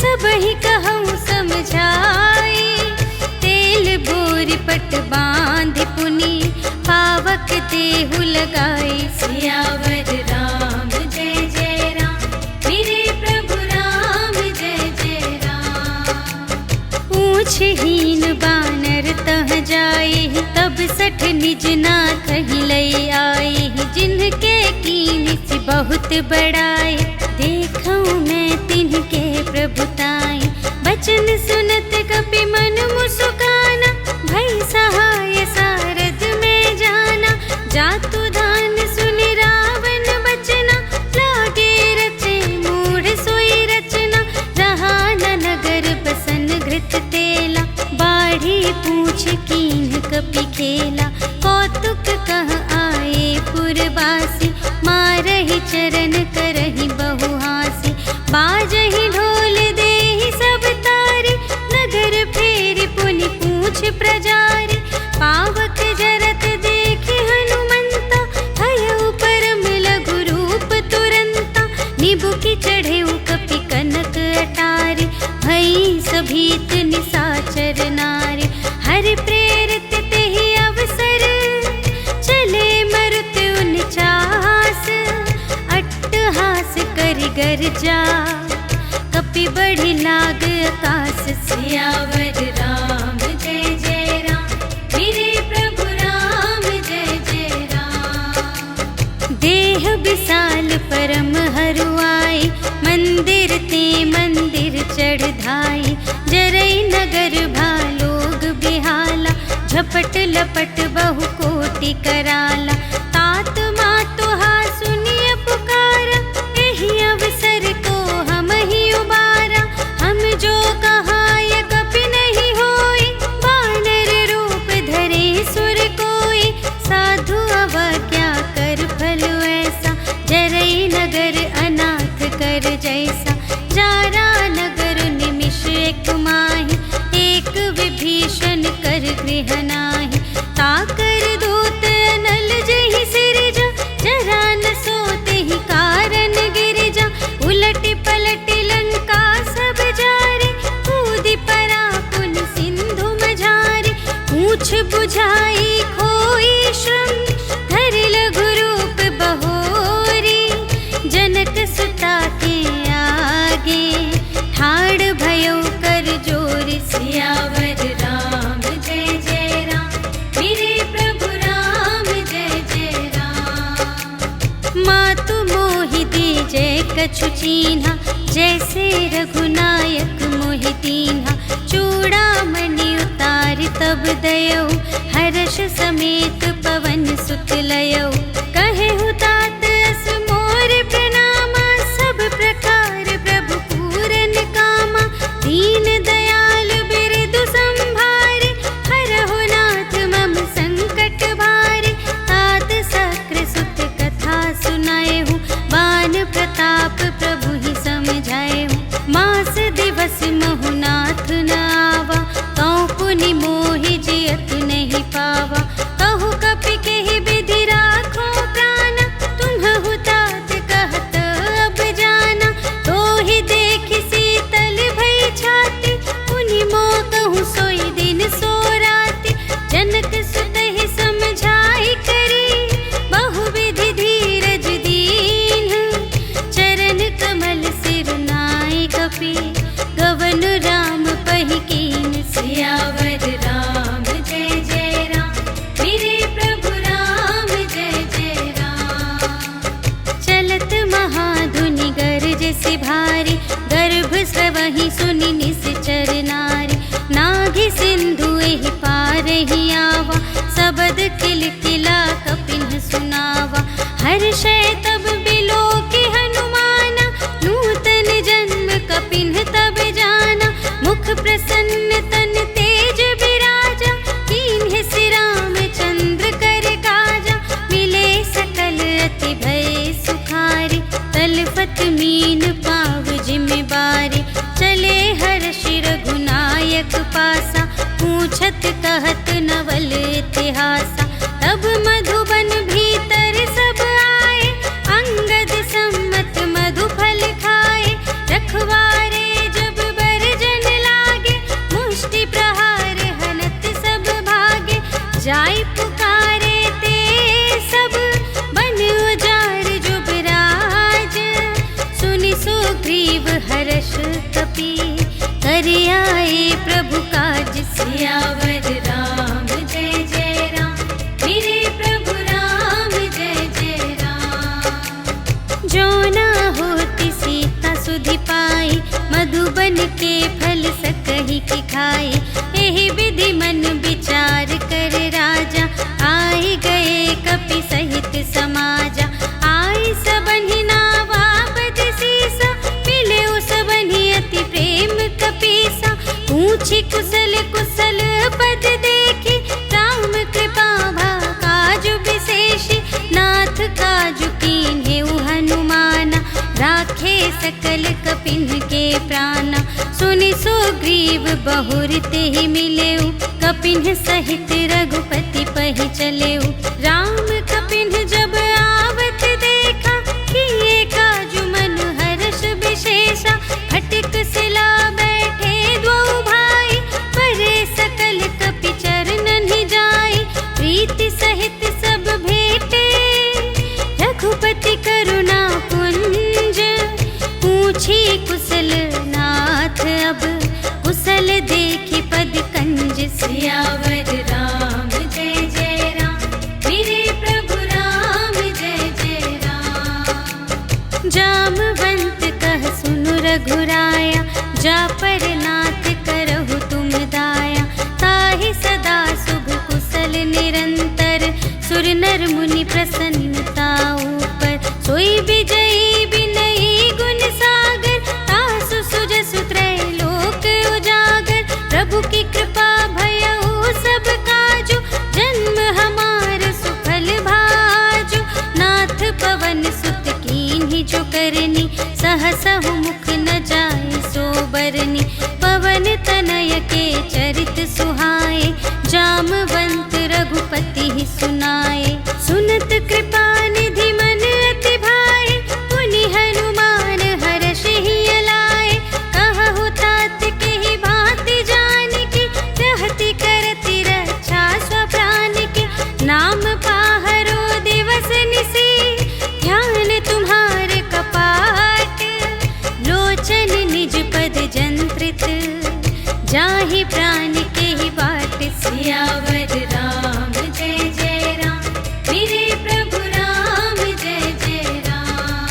सबहि कहूँ समझाई। तेल बोरि पट बांधि पुनि, पावक देहु लगाई। सियावर राम जय जय राम, मेरे प्रभु राम जय जय राम। पूछहीन बानर तह जाई, तब सठ निज नाथ ही लई आई। जिनके कीन्ही बहुत बड़ाई, देखूं मैं तिनके प्रभुताई। बचन सुनत कपि मन मुस्काना, भई सहाय सारद में जाना। जातु दान सुनि रावण बचना, लागे रचे मूढ़ सोई रचना। रहा न नगर बसन घृत तेला, बाढ़ी पूछ कीन्ह कपि खेला। कौतुक कह आए पुरवासी, मारहि चरण करहि बहुहासी। बाजहि ढोल देहि सब तारी, नगर फेरि पुनि पूछ प्रजारी। पावक जरत देखि हनुमंता, भयउ परम लघु रूप तुरंता। निबुकि चढ़ेउ कपि कनक अटारी, भई सभीत निसाचर नारी। हरि प्रेरित तेहि अवसर, चले मरुत उनचास। अट्टहास करि गर्जा, कपि बढ़ि लाग आकाश। सियावर राम जय जय राम, मेरे प्रभु राम जय जय राम। देह विशाल परम हरुआई, मंदिर ते मंदिर चढ़ धाई। जरई नगर भालोग बिहाला, झपट लपट बहु कोटि कराला। तात मातु हा सुनिय पुकारा, एहि अवसर को हम ही उबारा। हम जो कहाय कपि नहीं होई, वानर रूप धरे सुर कोई। साधु अवज्ञा कर फल ऐसा, जरई नगर अनाथ कर जैसा। जारा नगर निमिष एक माहि, एक विभीषण कर गृह नाही। ताकर दूत अनल जहि सिरजा, जरा न सोते ही कारण गिरिजा। उलटि पलटि लंका सब जारे, कूदि परा पुनि सिंधु मझारे। पूछ बुझाई खोई श्रम, धरि लघु रूप बहोरी। जनक सुता के आगे, ठाड़ भयउ कर जोरि। सियावर राम जय जय राम, मेरे प्रभु राम जय जय राम। मातु मोहि दीजे कछु चीन्हा, जैसे रघुनायक मोहि दीन्हा। चूड़ामणि उतारि तब दयौ, हर्ष समेत पवन सुत लयौ। कहेहु तात अस मोर प्रणामा, सब प्रकार प्रभु पूरन कामा। दीन दयाल बिरदु संभारे, हरहु नाथ मम संकट भारे। तात सक्र सुत कथा सुनाएहु, बान प्रताप प्रभु ही समझाएहु। मास दिवस महु नाथ न आवा, तौ पुनि मोहि जियत नहीं पावा। कहु कपि केहि विधि राख पूछत कहत नवल इतिहासा। तब मधुबन भीतर सब आए, अंगद सम्मत मधुफल खाए। रखवारे जब बरजन लागे, मुष्टि प्रहार हनत सब भागे। जाय पुकारे ते सब बन उजार जुबराज। सुनि सुग्रीव हर्ष कपि, कर आए प्रभु काज। सियावर राम जय जय राम, मेरे प्रभु राम जय जय राम। जो न होती सीता सुधि पाई, मधुबन के फल सकहि की खाई। एहि विधि मन विचार कर राजा, आए गए कपि सहित समाजा। आई सबन्हि नावा बद सीसा, मिले सबन्हि अति प्रेम कपीसा। पूछी कुशल कुशल पद देखी, राम कृपा भा काजु विशेषी। नाथ काजु कीन्हेउ हनुमाना, राखे सकल कपिन के प्राणा। सुनि सुग्रीव बहुर तेहि मिलेउ, कपिन सहित रघुपति पहि चलेउ। राम कपिन जब आवत देखा, किए काजु मन हर्ष विशेषा। फटिक सिला बैठे द्वौ भाई, परे सकल कपि चरणन ही जाई। प्रीति सहित सब भेटे, रघुपति करुणा पुंज। पूछी कुशल नाथ अब, कुशल देखी पद कंज। सियावर राम जय जय राम, मेरे प्रभु राम जय जय राम। जामवंत कह सुनु रघुराया, जा पर नाथ करहु तुम दाया। ताहि सदा शुभ कुशल निरंतर, सुर नर मुनि प्रसन्नता ऊपर। सोई विजयी विनयी गुण सागर, तासु सुजसु त्रैलोक उजागर। प्रभु की कृपा भयउ सब काजु, जन्म हमार सुफल भाजु। नाथ पवन सुत कीन्ही जो करनी, सहसहु मुख न जाय सो बरनी। पवन तनय के चरित सुहाए, जामवंत रघुपति ही सुनाए। सुनत कृपा निधि मन अति भाए, पुनि हनुमान हर्ष ही अलाए। कहु तात के ही भांति जानकी, रहति करति रक्षा स्वप्राण की। नाम पाहरो दिवस निसी, ध्यान तुम्हारे कपाट। लोचन निज पद जंत्रित, जाहि प्राण के ही बाट। सियावर राम जय जय राम, मेरे प्रभु राम जय जय राम।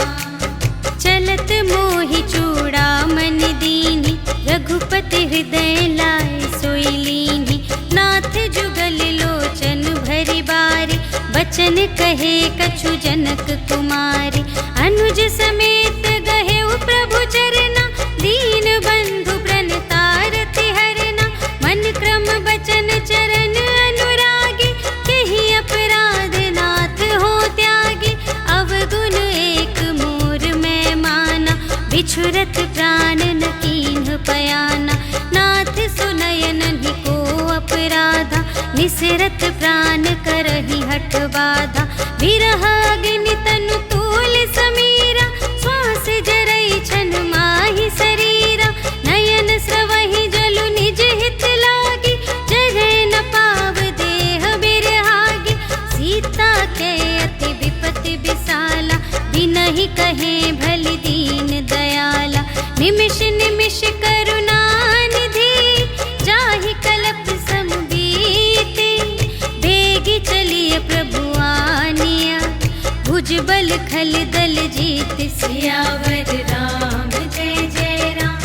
चलत मोहि चूड़ामणि दीन्हि, रघुपति हृदय लाए सोई लीन्हि। नाथ जुगल लोचन भरि बारी, बचन कहे कछु जनक कुमारी। अनुज समेत गहेउ प्रभु चरना, दीन बंधु प्रणतारति हरना। मन क्रम बचन चरण अनुरागी, केहि अपराध नाथ हो त्यागी। अवगुण एक मोर मैं माना, बिछुरत प्राण न कीन्ह पयाना। नाथ सुनयन ही को अपराधा, निसरत प्राण करहि हठ बाधा। विरह अग्नि तनु तूल समीरा, श्वास जरई छन माहि शरीरा। नयन स्रवहि जलु निज हित लागी, जरै न पाव देह बिरहागी। सीता के अति विपति विसाला, बिनहि कहे भलि दीन दयाला। निमिष निमिष करुणा निधि, जाहि कलप सम बीति। बेगी चलिए प्रभु आनिया, भुज बल खल दल जीत। सियावर राम जय जय राम,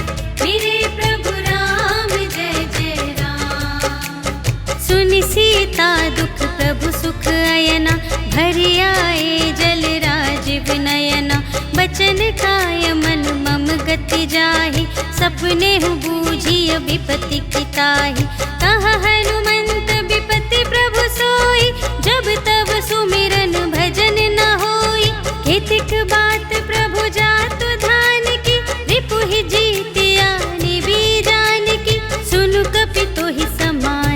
मेरे प्रभु राम जय जय राम। सुनि सीता दुख प्रभु सुख अयना, भरि आए जल राज विनयना। बचन काय मन मम गति जाहि, सपने हु बूझिय विपति की ताहि। कहा हनुमंत विपति प्रभु सोई, जब तब सुमिरन भजन न होई। केतिक बात प्रभु जातु धान की, रिपुहि जीतिया निबी जान की। सुनु कपि तोहि समान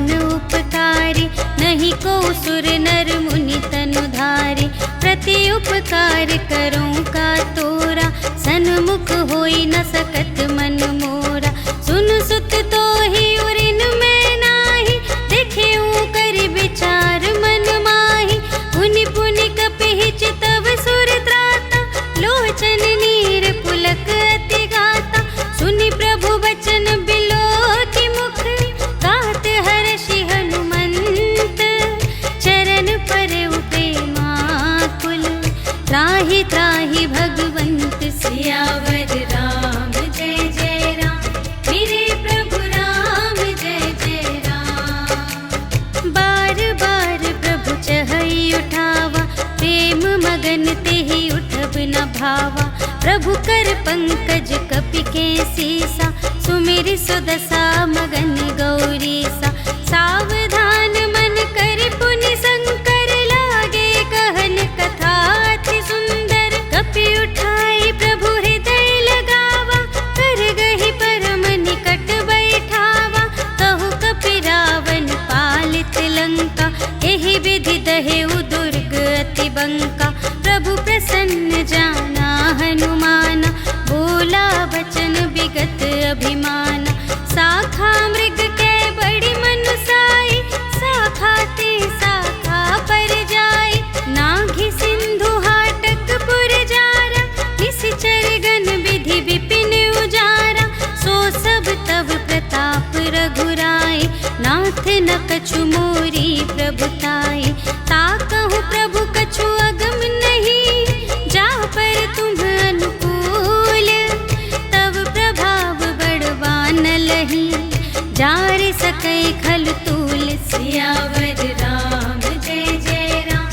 भावा। प्रभु कर पंकज कपि के सीसा, सुमिरि सुदशा मगन गौरीसा। सावधान मन कर पुनि शंकर, लागे कहन कथा अति सुंदर। कपि उठाई प्रभु हृदय लगावा, कर गहि परम निकट बैठावा। कहु कपि रावण पालित लंका, एहि विधि दहेउ दुर्ग अति बंका। प्रभु प्रसन्न जाना हनुमाना, बोला बचन विगत अभिमाना। शाखा मृग के बड़ी मनुसाई, शाखा ते शाखा पर जाई। नाघि सिंधु हाटक पुर जारा, निश्चर गण विधि विपिन उजारा। सो सब तब प्रताप रघुराई, नाथ न कछु मोरी प्रभुताई। ताकहु प्रभु कछु अगम नहीं, जा पर तुम अनुकूल। तब प्रभाव बड़वान लही, जार सकै खल तूल। सियावर राम जय जय राम,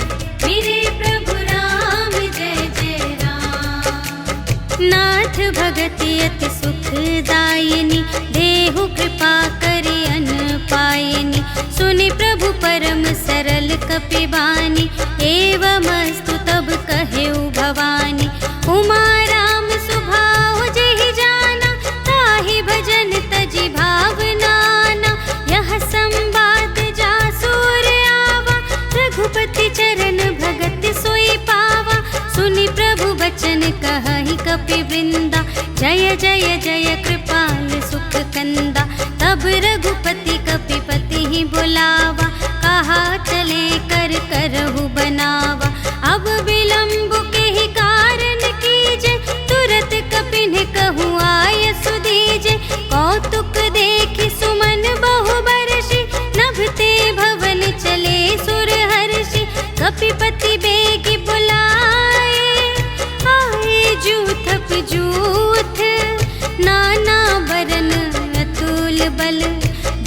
मेरे प्रभु राम जय जय राम। नाथ भगति अति सुखदायिनी, देहु कृपा करि अन पायिनी। सुनि प्रभु परम सरल कपि बानी, एवमस्तु तब कहेउ भवानी। उमा राम सुभाव जेहि जाना, ताहि भजन तजि भावनाना। यह संवाद जासुर आवा, रघुपति चरण भगत सोई पावा। सुनि प्रभु बचन कहहि कपि वृंदा, जय जय जय कृपाल सुख कंदा। तब रघुपति कपिपति ही बुलावा, कहा चले कर करहु बनावा। अब विलंब के ही कारण कीजे, तुरत कपिन कहूँ आय सुदीजे। कौतुक देखि सुमन बहु बरषि, नभते भवन चले सुर हर्षि। कपिपति बेगी बुलाए, आए जूथप जूथ। नाना बरन अतुल बल,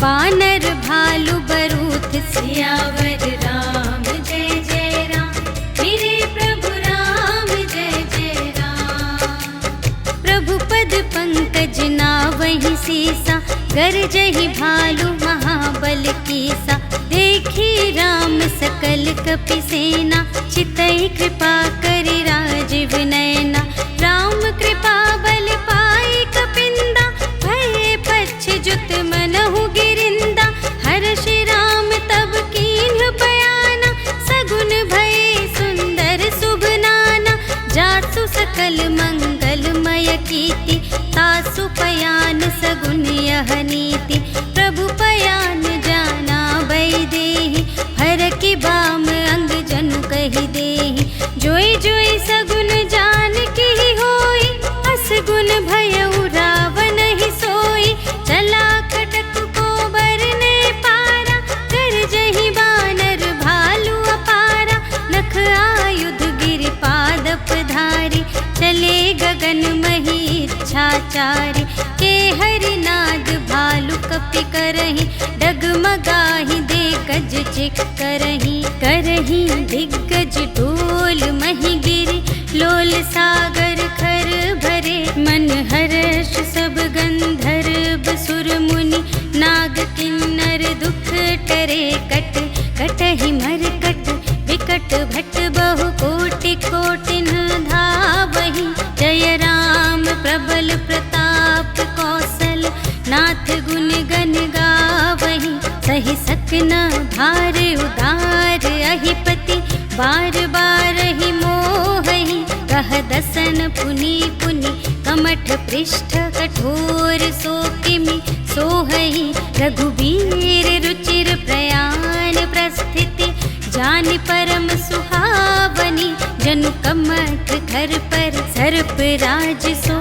बानर भालु बरूथ। सियावर राम जय जय राम, मेरे प्रभु राम जय जय राम। प्रभु पद पंकज नावहि सीसा, गरजहि भालु महाबल कीसा। देखी राम सकल कपि सेना, चितई कृपा करि राजीव नयना। राम कृपा बल पाई कपिंदा, भये पच्छ जुत मनहु गिरिंदा। हर्षि राम तब कीन्ह बयाना, सगुन भये सुंदर शुभ नाना। जासु सकल मंगलमय कीर्ति, तासु पयान सगुन यह नीति। प्रभु पयान जाना बैदेहि, हरकि बाम अंग जनु कहि देहि। जोई जोई सगुन जान की होई, असगुन भयउ रावण ही सोई। चला कटक को बरने पारा, कर जहि बानर भालु अपारा। नख आयुध गिर पादप धारी, चले गगन मही इच्छाचारी। के हरिनाद भालु कपि करहि, डगमगाहि दे गज चिक करहि। करहि दिग्गज ढोल महि गिरि, लोल सागर खर भरे। मन हर्ष सब गंधर्व सुर मुनि, नाग किन्नर दुख टरे। कट कटहि मरकट विकट भट, बहु कोटि कोटिन धावहि। जय राम प्रबल प्रताप कौशल, नाथ गुण गण गावहि। सहि सकना भार उदार अहिपति, बार बार ही मोहहि। कह दसन पुनि पुनि, कमठ पृष्ठ कठोर सो किमि सोहहि। रघुबीर रुचिर प्रयाण प्रस्थिति, जानि परम सुहावनी। जनु कमठ घर पर सर्प राज सो,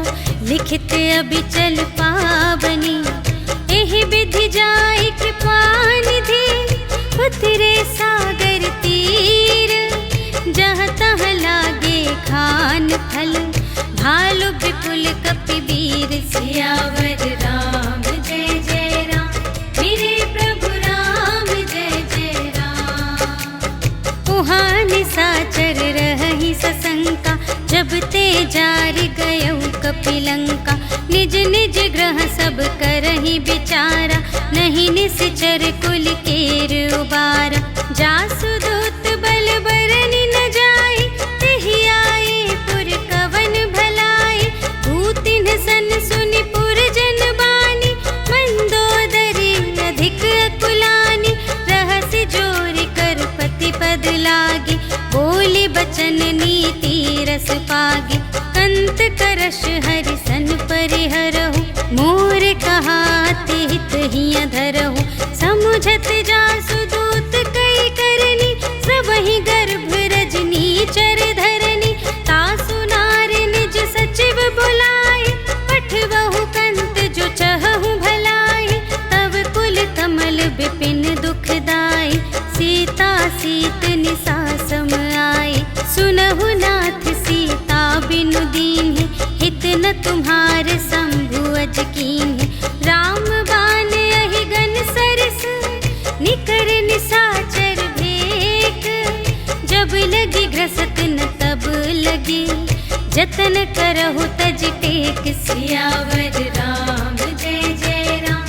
लिखित अबिचल पावनी। एहि विधि जाई कृपा निधि, उतरे सागर तीर। जहाँ तहाँ लागे खान फल, भालु विपुल कपिवीर। सियावर राम जय जय राम, मेरे प्रभु राम जय जय राम। उहाँ निशाचर रहहि सशंका, जब ते कपिलंका। निज निज ग्रह सब करहि विचारा, नहीं निश्चर कुल केर उबारा। जासु दूत बल बरनि न जाई, तेहि आए पुर कवन भलाई। भूतिन सन सुनि पुर जन बानी, मंदोदरी अधिक अकुलानी। रहसि जोरि कर पति पद लागे, बोली बचन नीति रस पागे। कंत करश हरि सन परिहरहु, मोर कहाते हित हिय धरहु। समुझत जासु दूत कई करनी, सबहि गर्भ रजनी चर धरनी। तासु नार निज सचिव बुलाए, पठवहु कंत जो चहहु भलाई। तब कुल कमल विपिन दुखदाई, सीता सीत निसा सम आए। सुनहु नाथ सीता बिनु दीन्हि, हित न तुम्हार शंभु अज कीन्हि। राम बान अहिगन सरस, निकर निसाचर भेक। जब लगी ग्रसत न तब लगी, जतन करहु तज टेक। सियावर राम जय जय राम,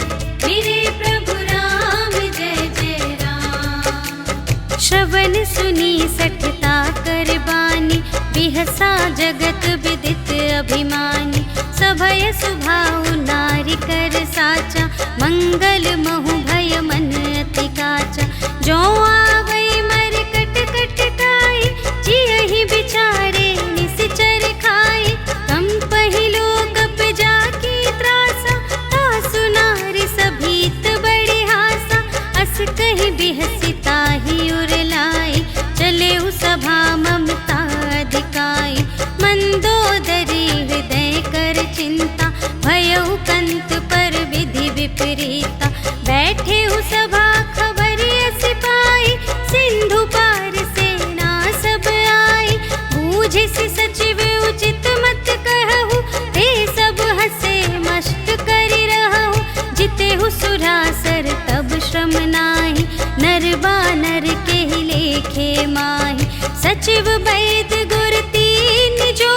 मेरे प्रभु राम जय जय राम। श्रवण सुनी सठता कर बानी, बिहसा जगत विदित अभिमानी। सभय सुभाउ नारी कर साचा, मंगल महु भय मन अति काचा। जो आवै मर कट कट काई, जियहि बिचारे निश्चर खाई। कम पहिलो कप जाकी त्रासा, तासु नारी सभीत बड़ी हासा। अस कहि बिहसी ताहि उर लाई, चले उ सभा ममता अधिकाई। मंदोदरी हृदय कर चिंता, भयउ कंत पर विधि विपरीता। बैठे हु सभा खबरिय सिपाही, सिंधु पार सेना सब आई। बूझिसि सचिव उचित मत कहु, ते सब हसे मस्त करि रहु। जितेहु सुरासर तब श्रम नाहि, नर बानर केहि लेखे माहि। सचिव वैद गुर तीन जो,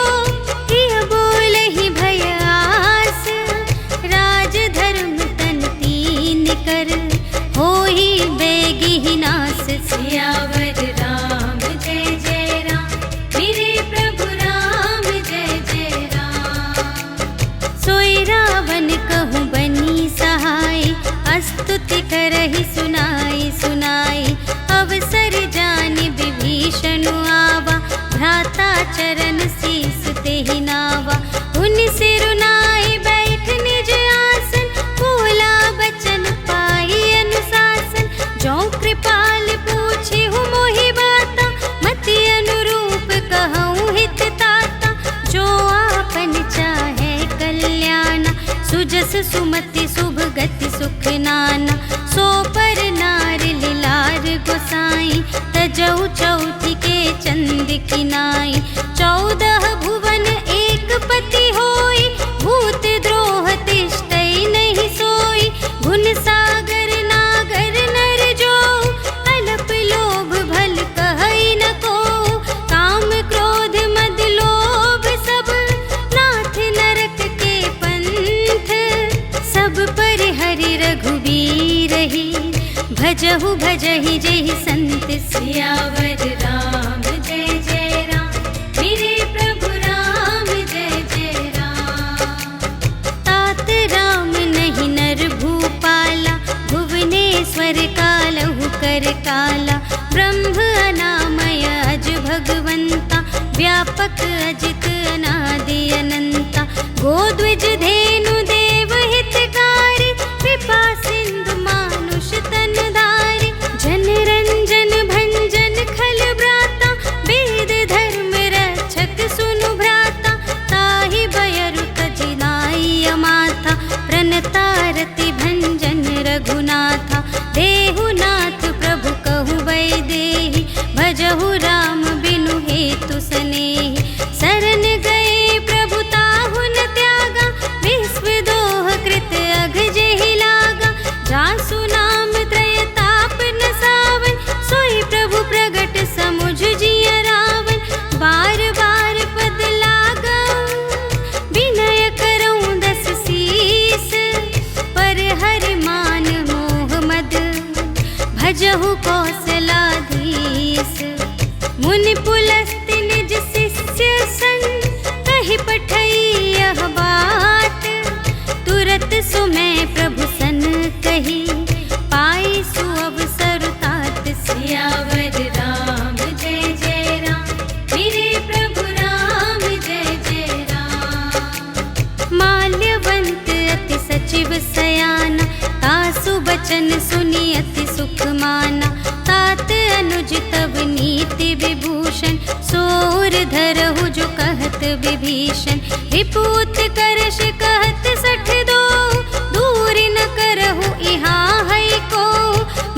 प्रिय बोलहि भय आस। राज धर्म तन तीन कर, होहि बेगिहि नास। सियावर राम जय जय राम, मेरे प्रभु राम जय जय राम। सोई रावण कहूँ बनी सहाय, स्तुति करहि सुनाई सुनाई। अवसर जानि विभीषण आवा, भ्राता चरण शीस तेहि नावा। उन सिरुनाई बैठ निज आसन, बोला बचन पाई अनुशासन। जो कृपाल पूछिहु मोहि बाता, मति अनुरूप कहूँ हित ताता। जो आपन चाहे कल्याण, सुजस सुमति शुभ गति सुख नाना। सो पर नार लिलार गोसाई, तजौ चौथी के चंद किनाई। 14 भुवन एक पति होई, भूत द्रोह तिष्ठै नहीं सोई। गुण सागर नागर नर जो, अल्प लोभ भल कहै न को। काम क्रोध मद लोभ सब, नाथ नरक के पंथ। सब पर हरि रघुबीर ही, भजहु भजहि जेहि संत। सियावर राम जय जय राम, मेरे प्रभु राम जय जय राम। तात राम नहीं नर भूपाला, भुवनेश्वर कालहु कर काला। ब्रह्म अनामय अज भगवंता, व्यापक अजित अनादि अनंता। गोद्विज धेनु देव हितकारी, कृपा सिंधु मानुष तन धारी। जन रंजन भंजन खल ब्राता, वेद धर्म रक्षक सुनु भ्राता। ताहि बयरु तजिनाई अमाथा, प्रणतारति भंजन रघुनाथा। देहु नाथ प्रभु कहु वैदेही, भजहु राम बिनु हेतु सनेही। शरण भजहु कौशलाधीश। मुनि पुलस्त्य निज शिष्य संग, कहि पठई यह बात। तुरत सुमय प्रभु सन कही, पाई सुअवसर तात। सियावर राम जय जय राम, मेरे प्रभु राम जय जय राम। माल्यवंत अति सचिव सयाना, तासु बचन सुनि अति सुख माना। तात अनुज तब नीति विभूषण, सोर धरहु जो कहत विभीषण। रिपुत करश कहत 62, दूर न करहु इहाँ है को।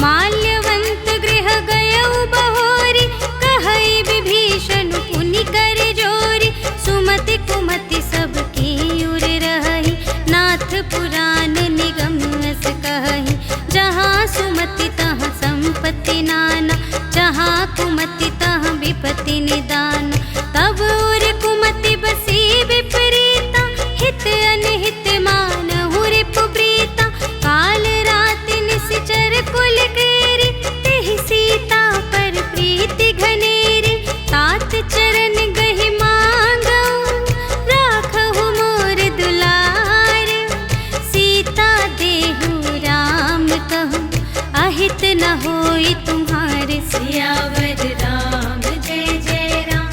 माल्यवंत गृह गयउ बहोरी, कहई विभीषण पुनि कर जोरी। सुमति कुमति सबके उर रही, नाथ पुराण निगम अस कही। जहाँ सुमति तहाँ संपत्ति नाना, जहाँ कुमति तहाँ विपत्ति निदान। तब उर कुमति बसी विपरीता, हित अनहित मानहु रिपु प्रीता। काल राति निशिचर कुल केरी, तेहि सीता पर प्रीति घनेरी। तात चरण गहि मांगऊ, राखहु मोर दुलार। सीता देहु राम कहूँ, अहित न होई तुम्हारे। सियावर राम जय जय राम,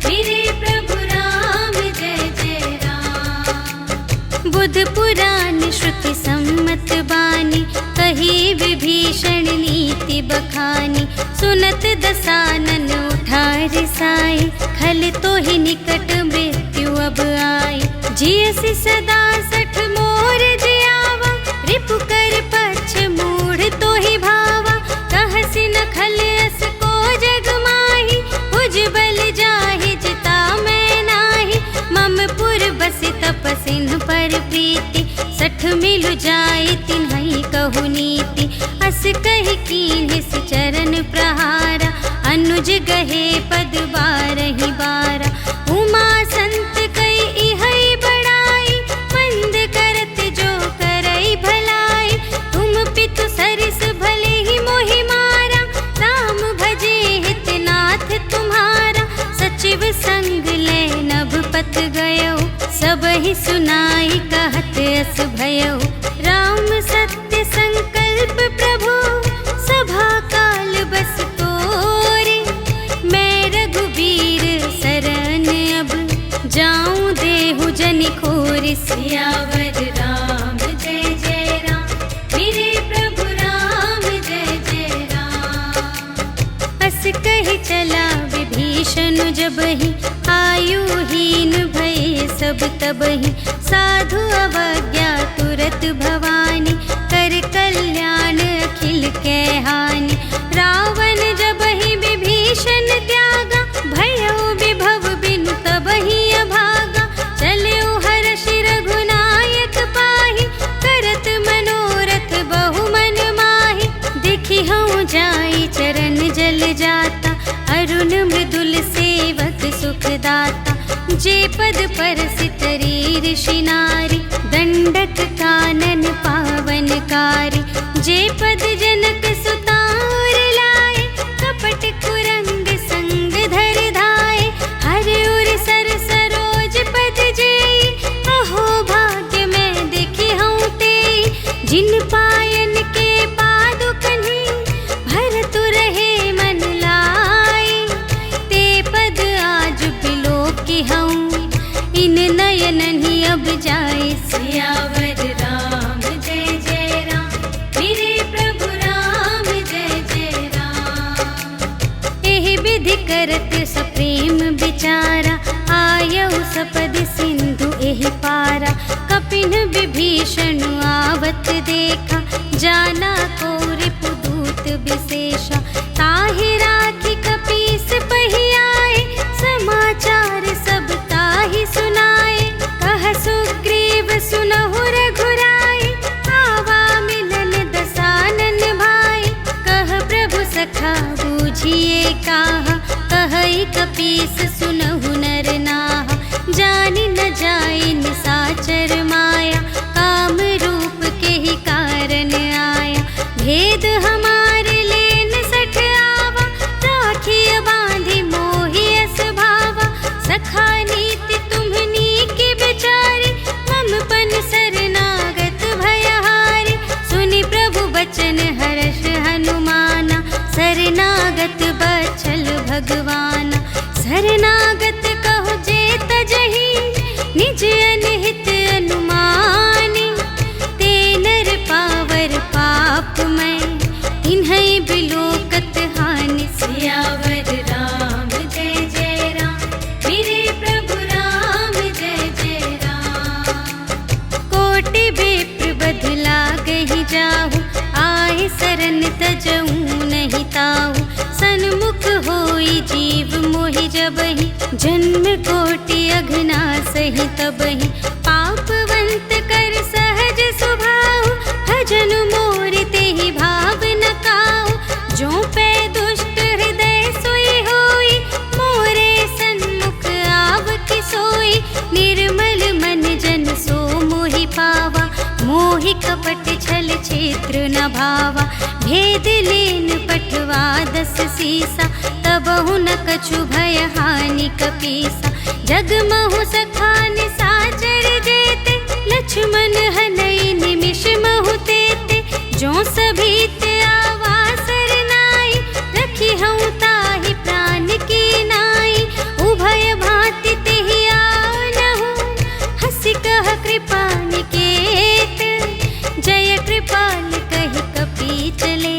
मेरे प्रभु राम जय जय राम। बुध पुराण श्रुति सम्मत बानी, कही विभीषण नीति बखानी। सुनत दसानन उठा रिसाई, खल तो ही निकट मृत्यु अब आई। जियसि सदा 60 मोर जियावा, रिपु कर पक्ष मूढ़ तो ही भावा। कहसि न खल अस को जग माही, भुज बल जाहि जिता मैं नाही। मम पुर बसि तपसिन पर प्रीति, 60 मिलु जाई तिन्हई कहु नीति। अस कहि कीन्हिस चरण प्रहारा, अनुज गहे पद बारहि बारा। उमा संत कई इहै बड़ाई, मंद करत जो करई भलाई। तुम पितु सरिस भले ही मोहि मारा, राम भजे हित नाथ तुम्हारा। सचिव संग ले नभ पत गयउ, सबहि सुनाई कहत अस भयउ। राम सत्य संकल्प प्रभु, सभा काल बस तोरे। मैं रघुबीर शरण अब, जाऊं देहु जनि खोरि। सियावर राम जय जय राम, मेरे प्रभु राम जय जय राम। अस कहि चला विभीषण जबहि, आयुहीन भये सब तबहि। साधु अवज्ञा तुरत भवानी, कर कल्याण अखिल कै हानि। रावण जबहि विभीषण त्यागा, भयउ विभव बिनु तबहि अभागा। चलउ हर्षि रघुनायक पाहि, करत मनोरथ बहु मन माहि। देखि हऊँ जाई चरण जल जाता, अरुण मृदुल सेवक सुखदाता। जे पद परसितरी ऋषि नारी, दंडक कानन पावनकारी। जे पद जनक सुतार लाए, कपट कुरंग संग धर धाए। हर उर सर सरोज पद जेई, अहो भाग्य मैं देखी हूँ तेई। जिन पायन के पादुकन्हि, भरतु रहे मन लाई। ते पद आज बिलोकी हूँ, इन नयन ही अब जाए। सियावर राम जय जय राम, मेरे प्रभु राम जय जय राम। एहि विधि करत सप्रेम विचारा, आयउ सपद सिंधु एहि पारा। कपिन विभीषण आवत देखा, जाना को रिपुदूत विशेषा। ताहि राखी कपीस पहियाए, समाचार सब ताहि सुनाए। कह सुग्रीव सुनहु रघुराई, आवा मिलन दसानन भाई। कह प्रभु सखा बूझिए काहा, कहई कपीस सुनहु नर नाहा। जानि न जाई निसाचर माया, काम रूप के ही कारण आया। भेद बिलोकत हानि। सियावर राम जय जय राम, मेरे प्रभु राम जय जय राम। कोटि विप्र बदला गही जाहु, आए सरन तजऊ नहीं ताहु। सन्मुख होई जीव मोहि जबहि, जन्म कोटि अघना सही तबहि। पापवंत कर सहज सुभाहु, भजन मोर तेहि भाव न काहु। जो पै दुष्ट हृदय सोई होई, मोरे सन्मुख आवति सोई। निर्मल मन जन सो मोहि पावा, मोहि कपट छल क्षेत्र न भावा। भेद लेन पठवा 10 सीसा, तबहु न कछु भय हानि कपीसा। जगमहु सखा निसाचर जेते, लक्ष्मण हनई निमिष महु तेते। जो सभीत आवासर नाई, रखी हूँ ताहि प्राण की नाई। उभय भांति तेहि आनहु, हंसी कह कृपा निकेत। जय कृपाल कहि कपी चले,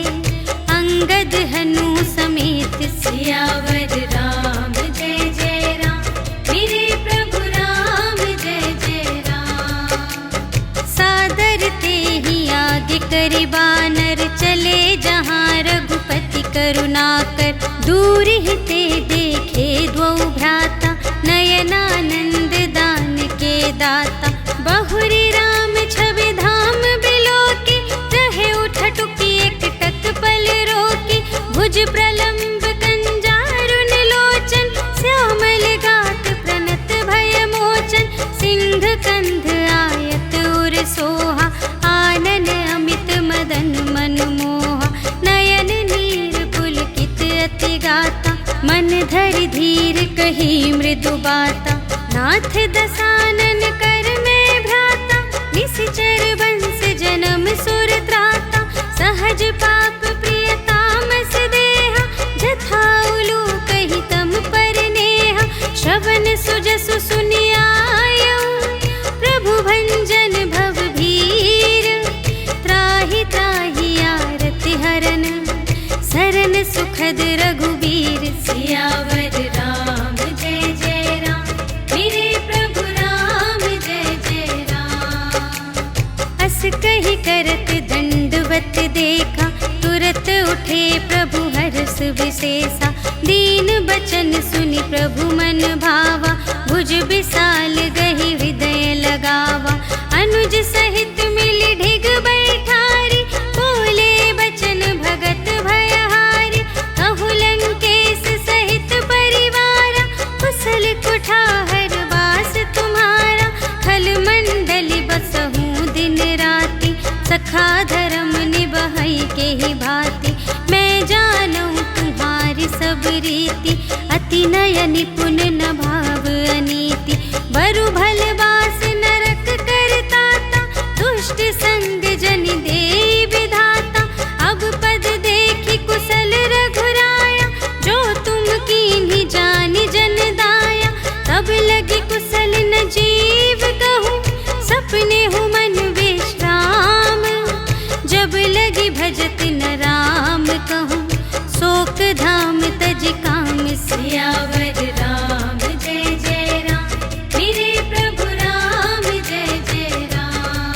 अंगद हनु समेत। सियावर राम जय जय राम, मेरे प्रभु राम जय जय राम। सादर तेहि आगे करि बानर, चले जहाँ रघुपति करुणाकर। दूर ही ते देखे द्वौ भ्राता, नयनानंद दान के दाता। बहुरी राम छवि धाम बिलोकी, रहे उठटुकी एक टक पल रोकी। भुज प्रलंब कंजारुन लोचन, श्यामल गात प्रणत भय मोचन। सिंह कंध आयत उर सोहा, आनन अमित मदन मन मोहा। नयन नीर पुलकित अति गाता, मन धरि धीर कही मृदु बाता। नाथ दसानन कर में भ्राता, निश्चर वंश जन्म सुर त्राता। सहज पाप प्रिय तामस देहा, जथा उलू कही तम पर नेहा। श्रवण सुजसु सुनियायऊ, प्रभु भंजन भव भीर। त्राहि त्राहि आरति हरन, सरन सुखद रघुबीर। सियावर राम जय जय राम, मेरे प्रभु राम जय जय राम। अस कही करत दंडवत देखा, तुरत उठे प्रभु हर्ष विशेषा। दीन बचन सुनि प्रभु मन भावा, भुज विशाल गही हृदय लगावा। अनुज सहित मिली ढिग बैठारी, बोले बचन भगत भयहारी। कहु लंकेश सहित परिवारा, कुशल कुठार वास तुम्हारा। खल मंडली बसहु दिन राति, सखा धर्म निबहै के ही भांति। मैं जानहु तुम्हारी सब रीति, अति नय निपुण न भाव अनीति। बरु भल बास नरक करताता, दुष्ट संग जन देई विधाता। अब पद देखी कुशल रघुराया, जो तुम कीन्ही जानि जन दाया। तब लगी कुशल न जीव कहूँ, सपने हूँ मन विश्राम। जब लगी भजत न राम कहूँ, शोक धाम तज काम। सियावर राम जय जय राम, मेरे प्रभु राम जय जय राम।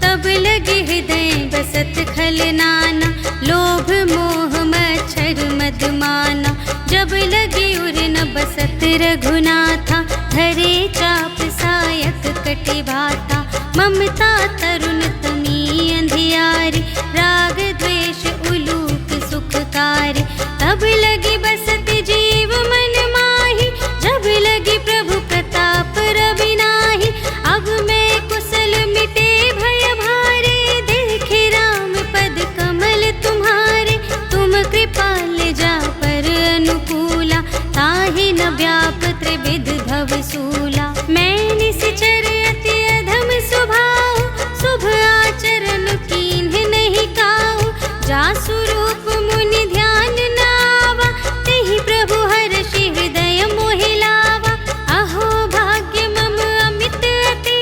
तब लगे हृदय बसत खल नाना, लोभ मोह मच्छर मद माना। जब लगे उर न बसत रघुनाथा, धरे चाप सायक कटि भाता। ममता तरुण तमी अंधियारी, राग द्वेष उलूक सुखकारी। तब लगी बसत जीव मन माही, जब लगी प्रभु प्रताप रवि नाही। अब मैं कुशल मिटे भय भारे, देखे राम पद कमल तुम्हारे। तुम कृपाल जा पर अनुकूला, ताहि न व्याप त्रिविध भव सूला। मैं निश्चर अति अधम स्वभाव, शुभ आचरण कीन्ह नहीं काहू। जासु रूप मुनि ध्यान न आवा, तेहि प्रभु हर्षि हृदय मोहि लावा। अहो भाग्य मम अमित अति,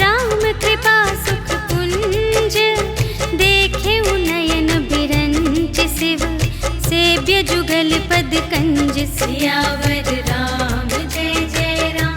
राम कृपा सुख पुंज। देखे नयन बिरंज युगल पद कंज सियावर राम जय जय राम,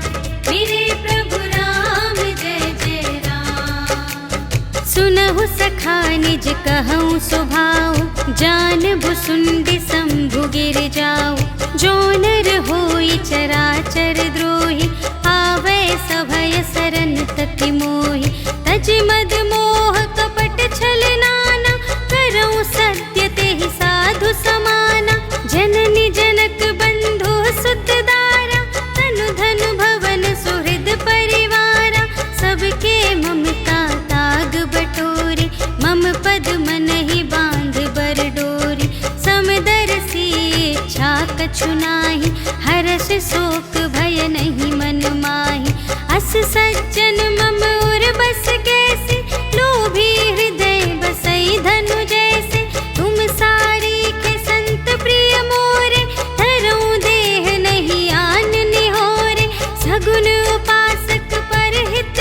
मेरे प्रभु राम जय जय राम। सुनहु सखा निज कहूँ स्वभाव, जानबु सुंदि शंभु गिर जाऊ। जो नर होई चराचर द्रोही, आवे सभय सरन तति मोहि। तज मद मोह कपट छल नाना, करऊँ सत्य तेहि साधु समाना। जननी जनक बंधु सुत दारा, तनु धन भवन सुहृद परिवारा। सबके ममता ताग बटोरे, मम पद मन ही बांध बर डोरी। समदर्शी इच्छा कछु नाही, हर्ष शोक भय नहीं मन माही। अस सज्जन मम उर बस कैसे, लोभी हृदय बसई धनु जैसे। तुम सारी के संत प्रिय मोरे, धरऊँ देह नहीं आन निहोरे। सगुन उपासक परहित,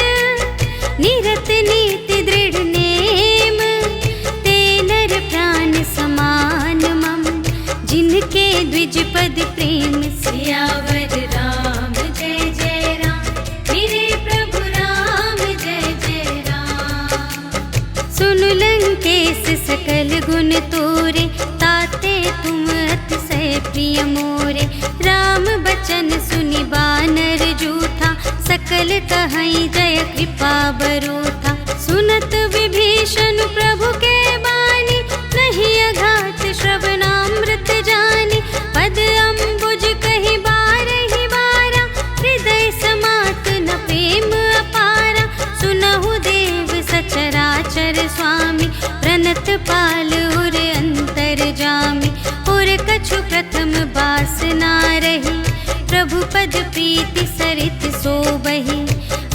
निरत नीति दृढ़ नेम। ते नर प्राण समान मम, जिनके द्विज पद प्रेम। सियावर राम जय जय राम, मेरे प्रभु राम जय जय राम। सुन लंकेश सकल गुण तोरे, ताते तुम अतिशय प्रिय मोरे। राम बचन सुनि बानर जूथा, सकल कहई जय कृपा बरूथा। सुनत विभीषण प्रभु के बानी, नहीं अघात श्रवणामृत जानी। पद अम्बुज कहि बारहि बारा, हृदय समात न प्रेम अपारा। सुनहु देव सचराचर स्वामी, प्रणत पाल उर अंतर जामी। उर कछु प्रथम बासना रही, प्रभु पद प्रीति सरित सोबहि।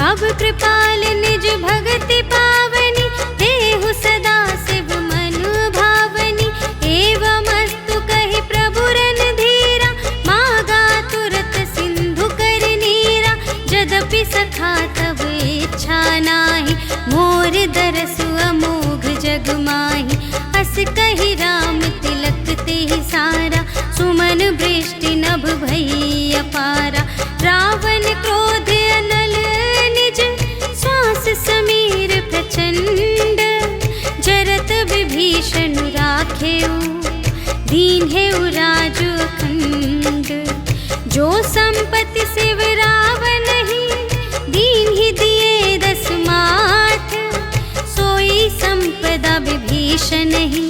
अब कृपाल निज भगति पावनी, देहु सदा शिव मन भावनी। एवं अस्तु कहि प्रभु रणधीरा, मागा तुरत सिंधु कर नीरा। यद्यपि सखा तब इच्छा नाही, मोर दरसु अमोघ जग माही। अस कहि राम तिलक तेहि सारा, सुमन वृष्टि नभ भई अपारा। रावण क्रोध अनल निज, श्वास समीर प्रचंड। जरत विभीषण राखेउ, दीन्हेउ राजु अखंड। जो संपत्ति शिव रावण ही, दीन्हि दिए दस माठ। सोई संपदा विभीषण ही,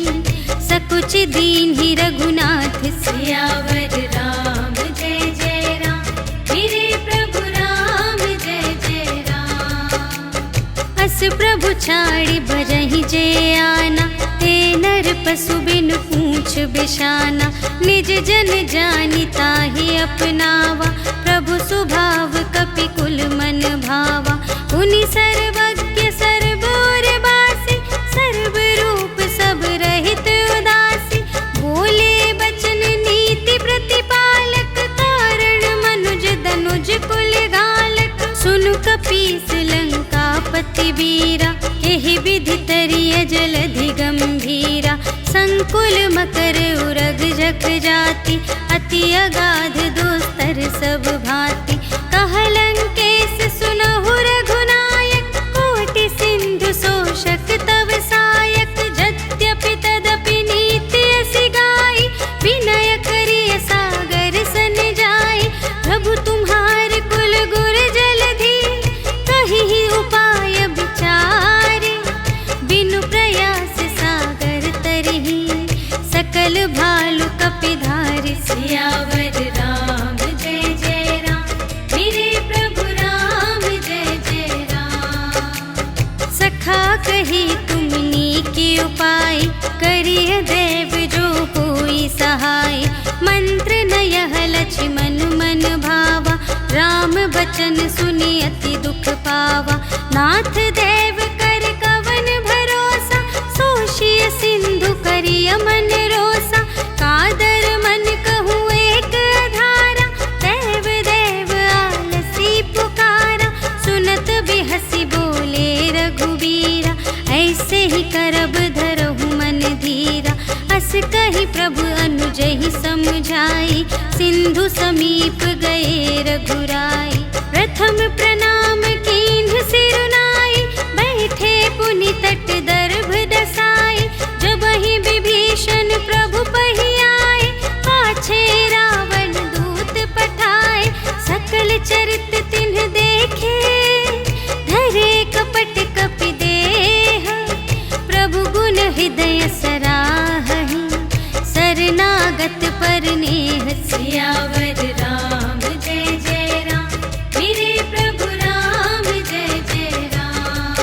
सकुच दीन्हि रघुनाथ। सियावर राम जय जय राम, मेरे प्रभु राम जय जय राम। अस प्रभु छाड़ि भजहि जे आना, ते नर पशु बिनु पूछ बिशाना। निज जन जानि ताहि अपनावा, प्रभु सुभाव कपि कुल मन भावा। उनि सर्वज्ञ सर्व उर बासी, सर्व रूप सब रहित उदासी। बोले बचन नीति प्रतिपालक, कारण मनुज धनुज कुल घालक। सुनु कपीस लंका पति वीरा, एहि विधि तरिय जलधि गंभीरा। संकुल मकर उरग जख जाति, अति अगाध दुस्तर सब भांति। कह लंकेश सुनहु रघुनायक, कोटि सिंधु शोषक तव सायक। यद्यपि तदपि नीति असि गाई, विनय करिय सागर सन जाई। प्रभु तुम्हार कुल गुर जलधि, कहि उपाय विचारे। बिनु प्रयास सागर तरहि, सकल भालु कपिधारि। सियावर राम जय जय राम, मेरे प्रभु राम जय जय राम। सखा कही तुमनी के उपाय, करिय देव जो होई सहाय। मंत्र न यह लक्ष्मण मन भावा, राम बचन सुनि अति दुख पावा। नाथ देव कर कवन भरोसा, सोषिय सिंधु करिय मन रोसा। कादर मन कहूँ एक आधारा, देव देव आलसी पुकारा। सुनत बिहसी बोले रघुबीरा, ऐसे ही करब धरहु मन धीरा। बस कही प्रभु अनुजहि समझाई, सिंधु समीप गए रघुराई। प्रथम प्रणाम कीन्ह सिरुनाई, बैठे पुनि तट दर्भ दसाई। जबहि विभीषण प्रभु पहि आए, पाछे रावण दूत पठाए। सकल चरित तिन्ह देखे, धरे कपट कपि देह। प्रभु गुण हृदय सराहहि, शरणागत पर नेह। सियावर राम जय जय राम, मेरे प्रभु राम जय जय राम।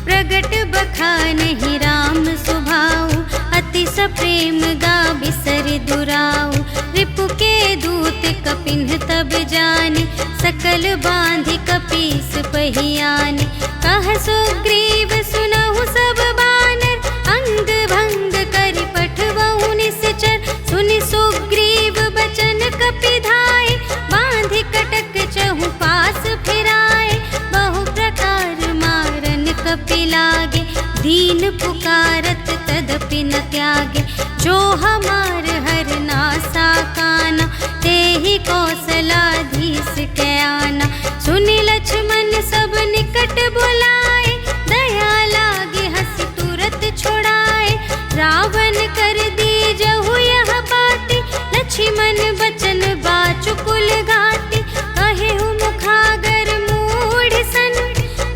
प्रगट बखानहि राम सुभाऊ, अति सप्रेम गा बिसरि दुराऊ। रिपु के दूत कपिन्ह तब जाने, सकल बांधि कपीस पहियाने। कह सुग्रीव सुनहु सब बानर, अंग भंग करि पठवहु निश्चर। सुनि सुग्रीव बचन कपि धाय, बांधि कटक चहु पास फिराए। बहु प्रकार मारन कपि लागे, दीन पुकारत तदपि न त्यागे। जो हमार हर नासा काना, तेहि कौशलाधीश के आना। सुनि लक्ष्मण सब निकट बुलाए, दया लागे हंस तुरत छुड़ाए। रावण कर दीजहु यह बाती, लक्ष्मण बचन बाचुकुल घाती। कहेहु मुखागर मूढ़ सन,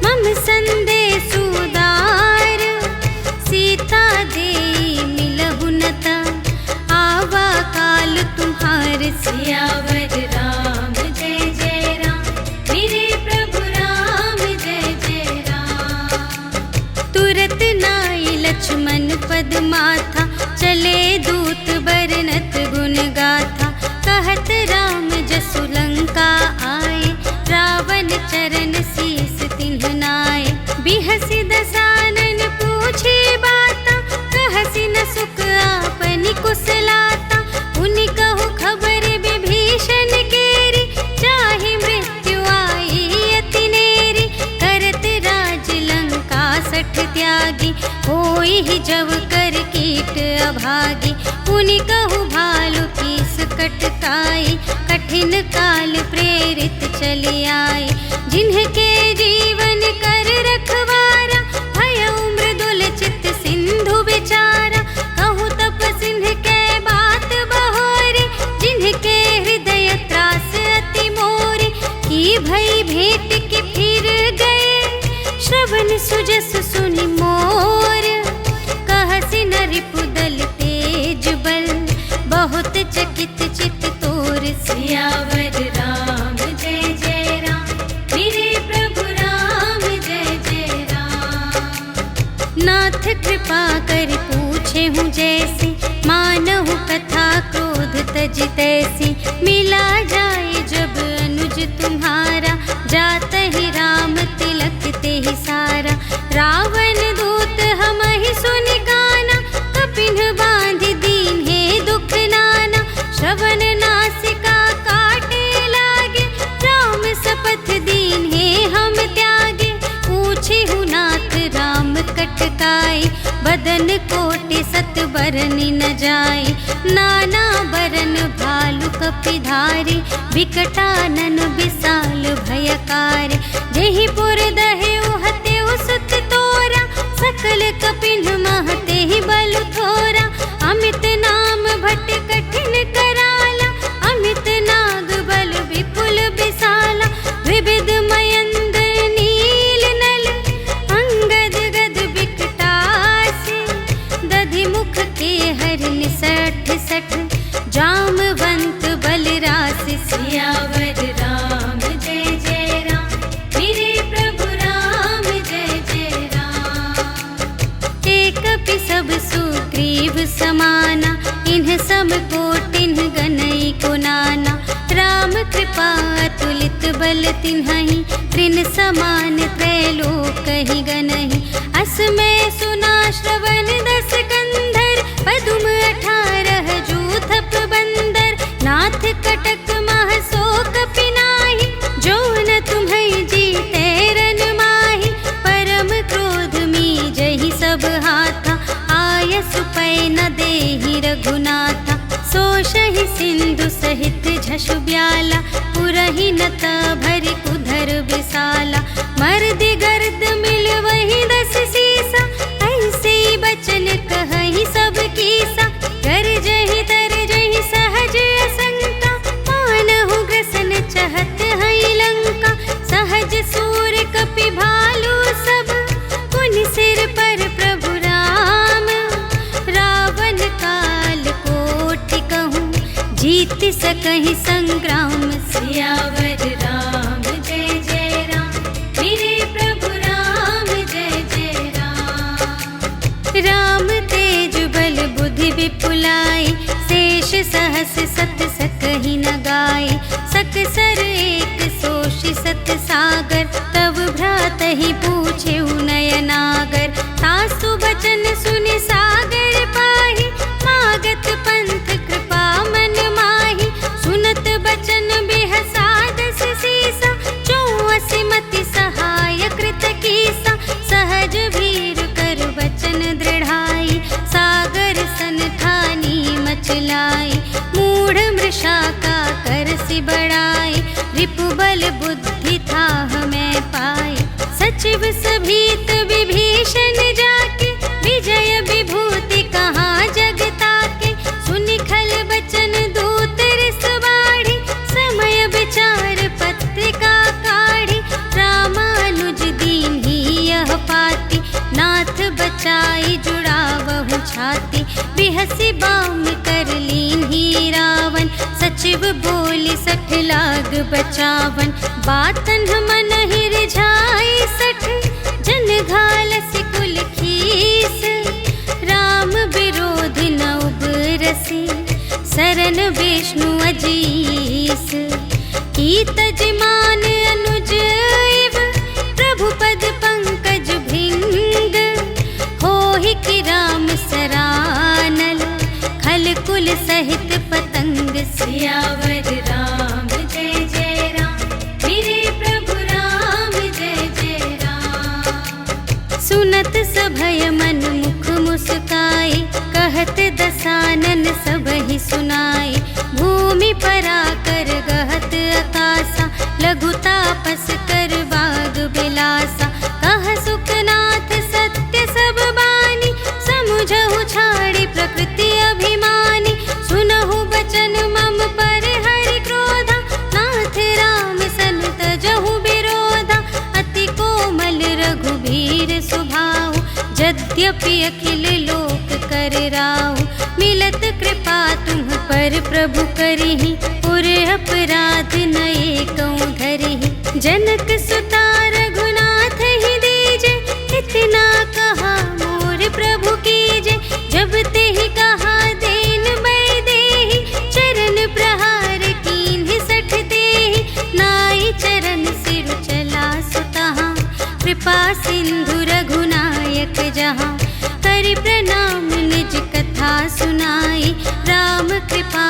मम संदेश उदार। सीता देई मिलहु न ता, आवा काल तुम्हार। सियावर राम जय जय राम, मेरे प्रभु राम जय जय राम। तुरत नाई लक्ष्मण पद माथा, चले दूत बरनत गुण गाथा। कहत राम जसु लंका आए, रावण चरण शीस तिन्ह नाए। बिहसि दसानन पूछे बाता, कहसि न सुख आपनि कुशलाता। उनि कहु खबर विभीषण केरी, चाहि मृत्यु आई अति नेरी। करत राज लंका सठ त्यागी, होई ही जब कर कीट अभागी। पुनि कहु भालु कीस कटकाई, कठिन काल प्रेरित चली आई। जिन्हके जीवन कर रखवारा, भयउ मृदुल चित सिंधु विचारा। कहु तपसिन्ह के बात बहोरी, जिन्हके हृदय त्रास अति मोरी। की भई भेंट के फिर गए, श्रवण सुजस सुनि मोर। कहसि न रिपुदल तेज बल, बहुत चकित चित तोर। सियावर राम जय जय राम, मेरे प्रभु राम जय जय राम। नाथ कृपा कर पूछे हूँ जैसे, मानहु कथा क्रोध तज तैसी। मिला जाए जब अनुज तुम्हारा, जात ही राम तिलक ते ही सारा। रावण दूत हमहि सुनि गाना, कपिन्ह बांधि दीन्हे दुख नाना। श्रवण नासिका काटे लागे, राम शपथ दीन्हे हम त्यागे। पूछे हूँ नाथ राम कटकाई, बदन कोटि सत बरनि न जाई। नाना बरन भालु कपि धारी, विकटानन विशाल भयकारी। जेहि पुर दहेउ हतेउ सुत तोरा, सकल कपिन्ह महते ही बल थोरा। अमित नाम भट कठिन कराला, अमित नाग बल विपुल विशाला। विविध मयंद नील नल, अंगद गद विकटासी। दधि मुख के हरिन सठ सठ, जामवंत बलरासि। सियावर राम जय जय राम, मेरे प्रभु राम जय जय राम। एकपि सब सुग्रीव समाना, इन्ह सम कोटिन्ह गनई को नाना। राम कृपा अतुलित बल तिन्हहि, तृण समान त्रैलोकहि गनहि। अस मैं सुना श्रवण दस कंधर, पदुम 18 जूथप बंदर। नाथ कटक मह शोक पिनाहि, जो न तुम्हें जीते रन माहि। परम क्रोध मी जहि सब हाथा, आयसु पै न दे सिंधु सहित झषु ब्याला पुरहि नत भरि कुधर विसाला मर्दि गर्द मिल वही 10 सीसा ऐसे बचन कहहि सब कीसा कर जहि तर जहि सहज असंका मानहु ग्रसन चहत हई लंका सहज सूर कपि भालू सब पुनि सिर पर प्रभु राम रावण काल कोटि कहूँ जीत सकहि संग्राम सियावर राम जय जय राम मेरे प्रभु राम जय जय राम राम तेज बल बुद्धि विपुलाई शेष सहस सत सकहि न गाय सकसर एक सोषि सत सागर तब भ्रातहि पूछे नयनागर तासु बचन सुनि सागर पाहि मागत पंथ कृपा मन माहि सुनत बचन बेहसादस सीसा 84 मति सहाय कृत कीसा सहज भीर कर बचन दृढ़ाई सागर सन ठानी मचलाई मूढ़ मृषा का करसि बढ़ाई रिपु बल बुद्धि थाह मैं पाई सचिव सभीत विभीषण जाके विजय विभूति कहाँ जगता के सुनि खल बचन दूत रिस बाढ़ी समय विचार पत्रिका काढ़ी रामानुज दीन्ही यह पाती नाथ बचाई जुड़ावहु छाती बिहसी बाम कर लीन्ही रावण सचिव बोली 60 लाग बचावन बातन मन ही रिझाई 60 जन घालसि कुल खीस राम विरोधी न उबरसी शरण विष्णु अजीस की तजमान अनुज इव प्रभु पद पंकज भृंग होहि कि राम सरानल खल कुल सहित पतंग सियावर राम जय जय राम मेरे प्रभु राम जय जय राम सुनत सभय मन मुख मुस्काई कहत दसानन सबहि सुनाई भूमि पराकर गहत आकाशा लघु तापस कर बाग बिलासा कह सुखनाथ सत्य सब बानी समुझहु छाड़ी प्रकृति अभिमानी सुनहु बचन मम पर हरि क्रोधा नाथ राम सन तजहु विरोधा अति कोमल रघुबीर सुभाऊ यद्यपि अखिल लोक कर राहु मिलत कृपा तुम पर प्रभु करिहि पुर अपराध नये कऊँ धरिहि जनक सुता रघुनाथ ही दीजे इतना कहा मोर प्रभु कीजे जब ते ही कहा देन मैं देहि चरण प्रहार कीन्हि 60 देहि नाई चरण सिर चला सुतहाँ कृपा सिंधु रघुनायक जहाँ करि प्रणाम निज कथा सुनाई राम कृपा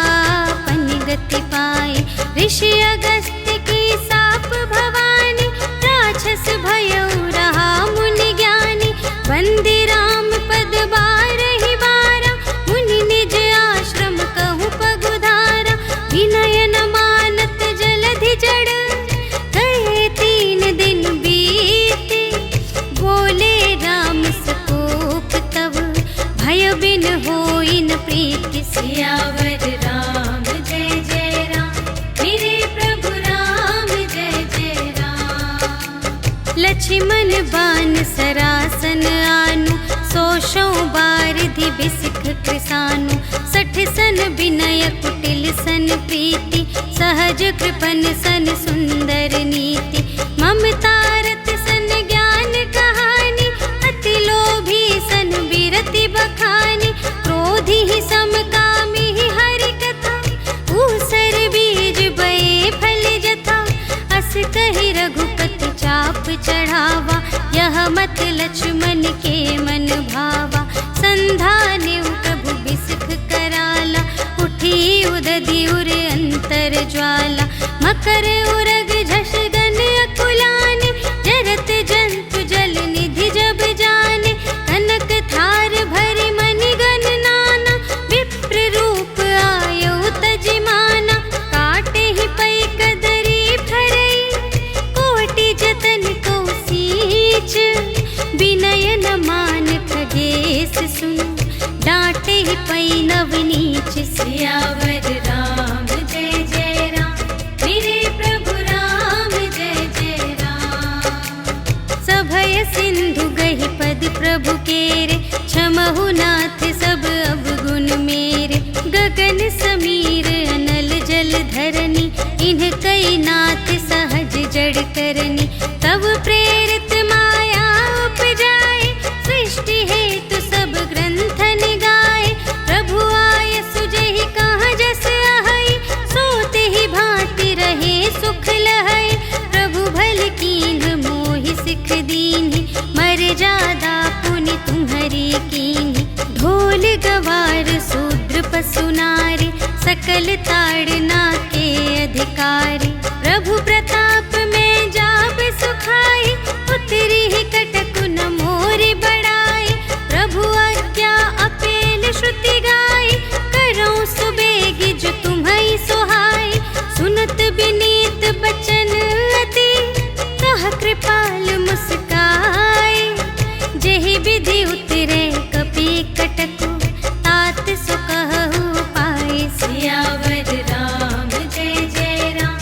पनि गति पाई ऋषि अगस्त्य की साप भवानी राक्षस भयउ रहा मुनि ज्ञानी वंदे राम पद बारहि बारा मुनि निज आश्रम कहूँ पगुधारा विनय न मानत जलधि जड़ कहे 3 दिन बीते बोले राम सकोप तब भय बिन होई न प्रीति सियावर राम जय जय राम मेरे प्रभु राम जय जय राम लक्ष्मण बान सरासन आनु 100 बारिधि बिसिख कृसानु 60 सन विनय कुटिल सन प्रीति सहज कृपन सन सुंदर नीति ममता रत सन ज्ञान कहानी अति लोभी सन विरति बखानी क्रोधी ही समकामी ही हरि कथा ऊसर बीज बये फल जथा अस कहि रघुपति चाप चढ़ावा यह मत लक्ष्मण के मन भावा संधाने प्रभु बिसिख कराला उठी उदधि उर अंतर ज्वाला मकर उरग झष गन अकुलाने जरत जंतु जल निधि जब जाने कनक थार भरि मनि गण नाना विप्र रूप आयो तजि नीच। सियावर राम जय जय राम, मेरे प्रभु राम जय जय राम। सभय सिंधु गहि पद प्रभु केरे, क्षमहु नाथ सब अवगुण मेरे। गगन समीर अनल जल धरनी, इन्ह कई नाथ सहज जड़ करनी। तब प्रेरित माया उपजाए, सृष्टि हेतु सब ग्रंथन गाए। प्रभु आय सुजहि कहाँ जस आहै, सोते ही भांति रहे सुख लहै। प्रभु भल कीन्ह मोहि सिख दीन्हि, मर्यादा पुनि तुम्हरी कीन्हि। ढोल गवार शूद्र पशु नारी, सकल ताड़ना के अधिकारी। प्रभु प्रताप में जाप सुखाई, उतरी ही कटक न मोरि बड़ाई। प्रभु आज्ञा अपेल श्रुति गाई, करऊं सुबेगी जो तुम्है सोहाई। सुनत विनीत बचन अति, कह कृपाल मुस्काई। जेहि विधि उतरे कपि कटकु, तात सो कहु पाए। सियावर राम जय जय राम,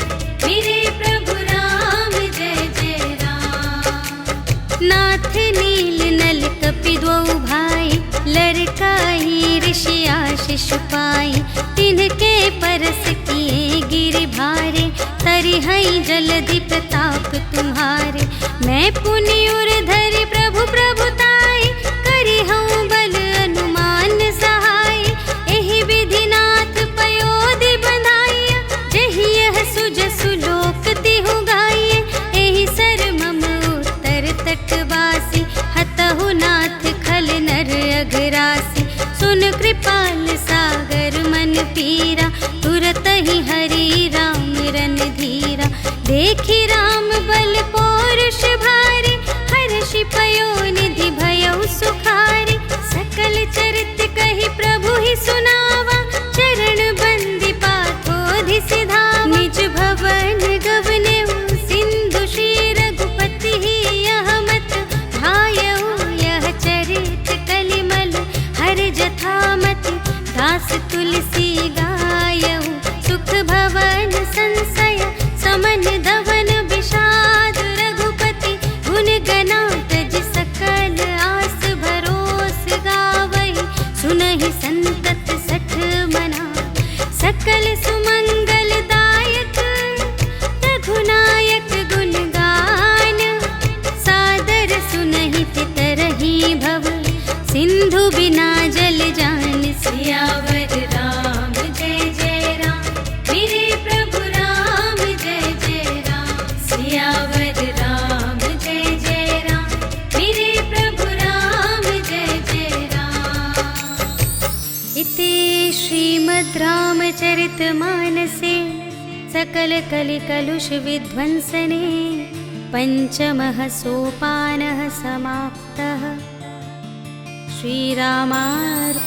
मेरे प्रभु राम जय जय राम। नाथ नील नल कपि द्वौ भाई, लरकाई ऋषि आशीष पाई। तिनके परस किए गिरि भारे, तरिहै जलधि प्रताप तुम्हारे। मैं पुनि उर धरि प्रभु प्रभुताई, करिहऊँ बल अनुमान सहाय। एहि विधि नाथ पयोधि बंधाइया, जेहि यह सुजसु लोक तिहु गाइए। एहि सर मम उत्तर तटवासी, हतहु नाथ खल नर अघरासी। सुन कृपाल सागर मन पीरा, तुरत ही हरि राम रन धीरा। देखि राम बल पौरुष भारी, हर्षि पयोनिधि भयउ सुखारी। सकल चरित कहि प्रभु ही सुनावा, चरण बंदी पाथोधि सिधावा। निज भवन गवनेउ सिंधु श्री रघुपति ही, यह मत भायउ यह चरित कलिमल हर जथामति। दास तुलसी गायउ, सुख भवन संशय समन धवन विषाद। रघुपति गुण गनातज सकल आस भरोस गावहि। सुनहि संतत सठ मना, सकल सुमंगल दायक। रघुनायक गुण गान, सादर सुनहि तितरहि भव। सिंधु बिना जल जान। सियावर राम जय जय राम, मेरे प्रभु राम जय जय राम। सियावर राम जय जय राम, मेरे प्रभु राम जय जय राम। इति श्रीमद् रामचरितमानसे सकल कलिकलुष विध्वंसने, पंचमः सोपानः समाप्तः। श्रीरामार्पणमस्तु।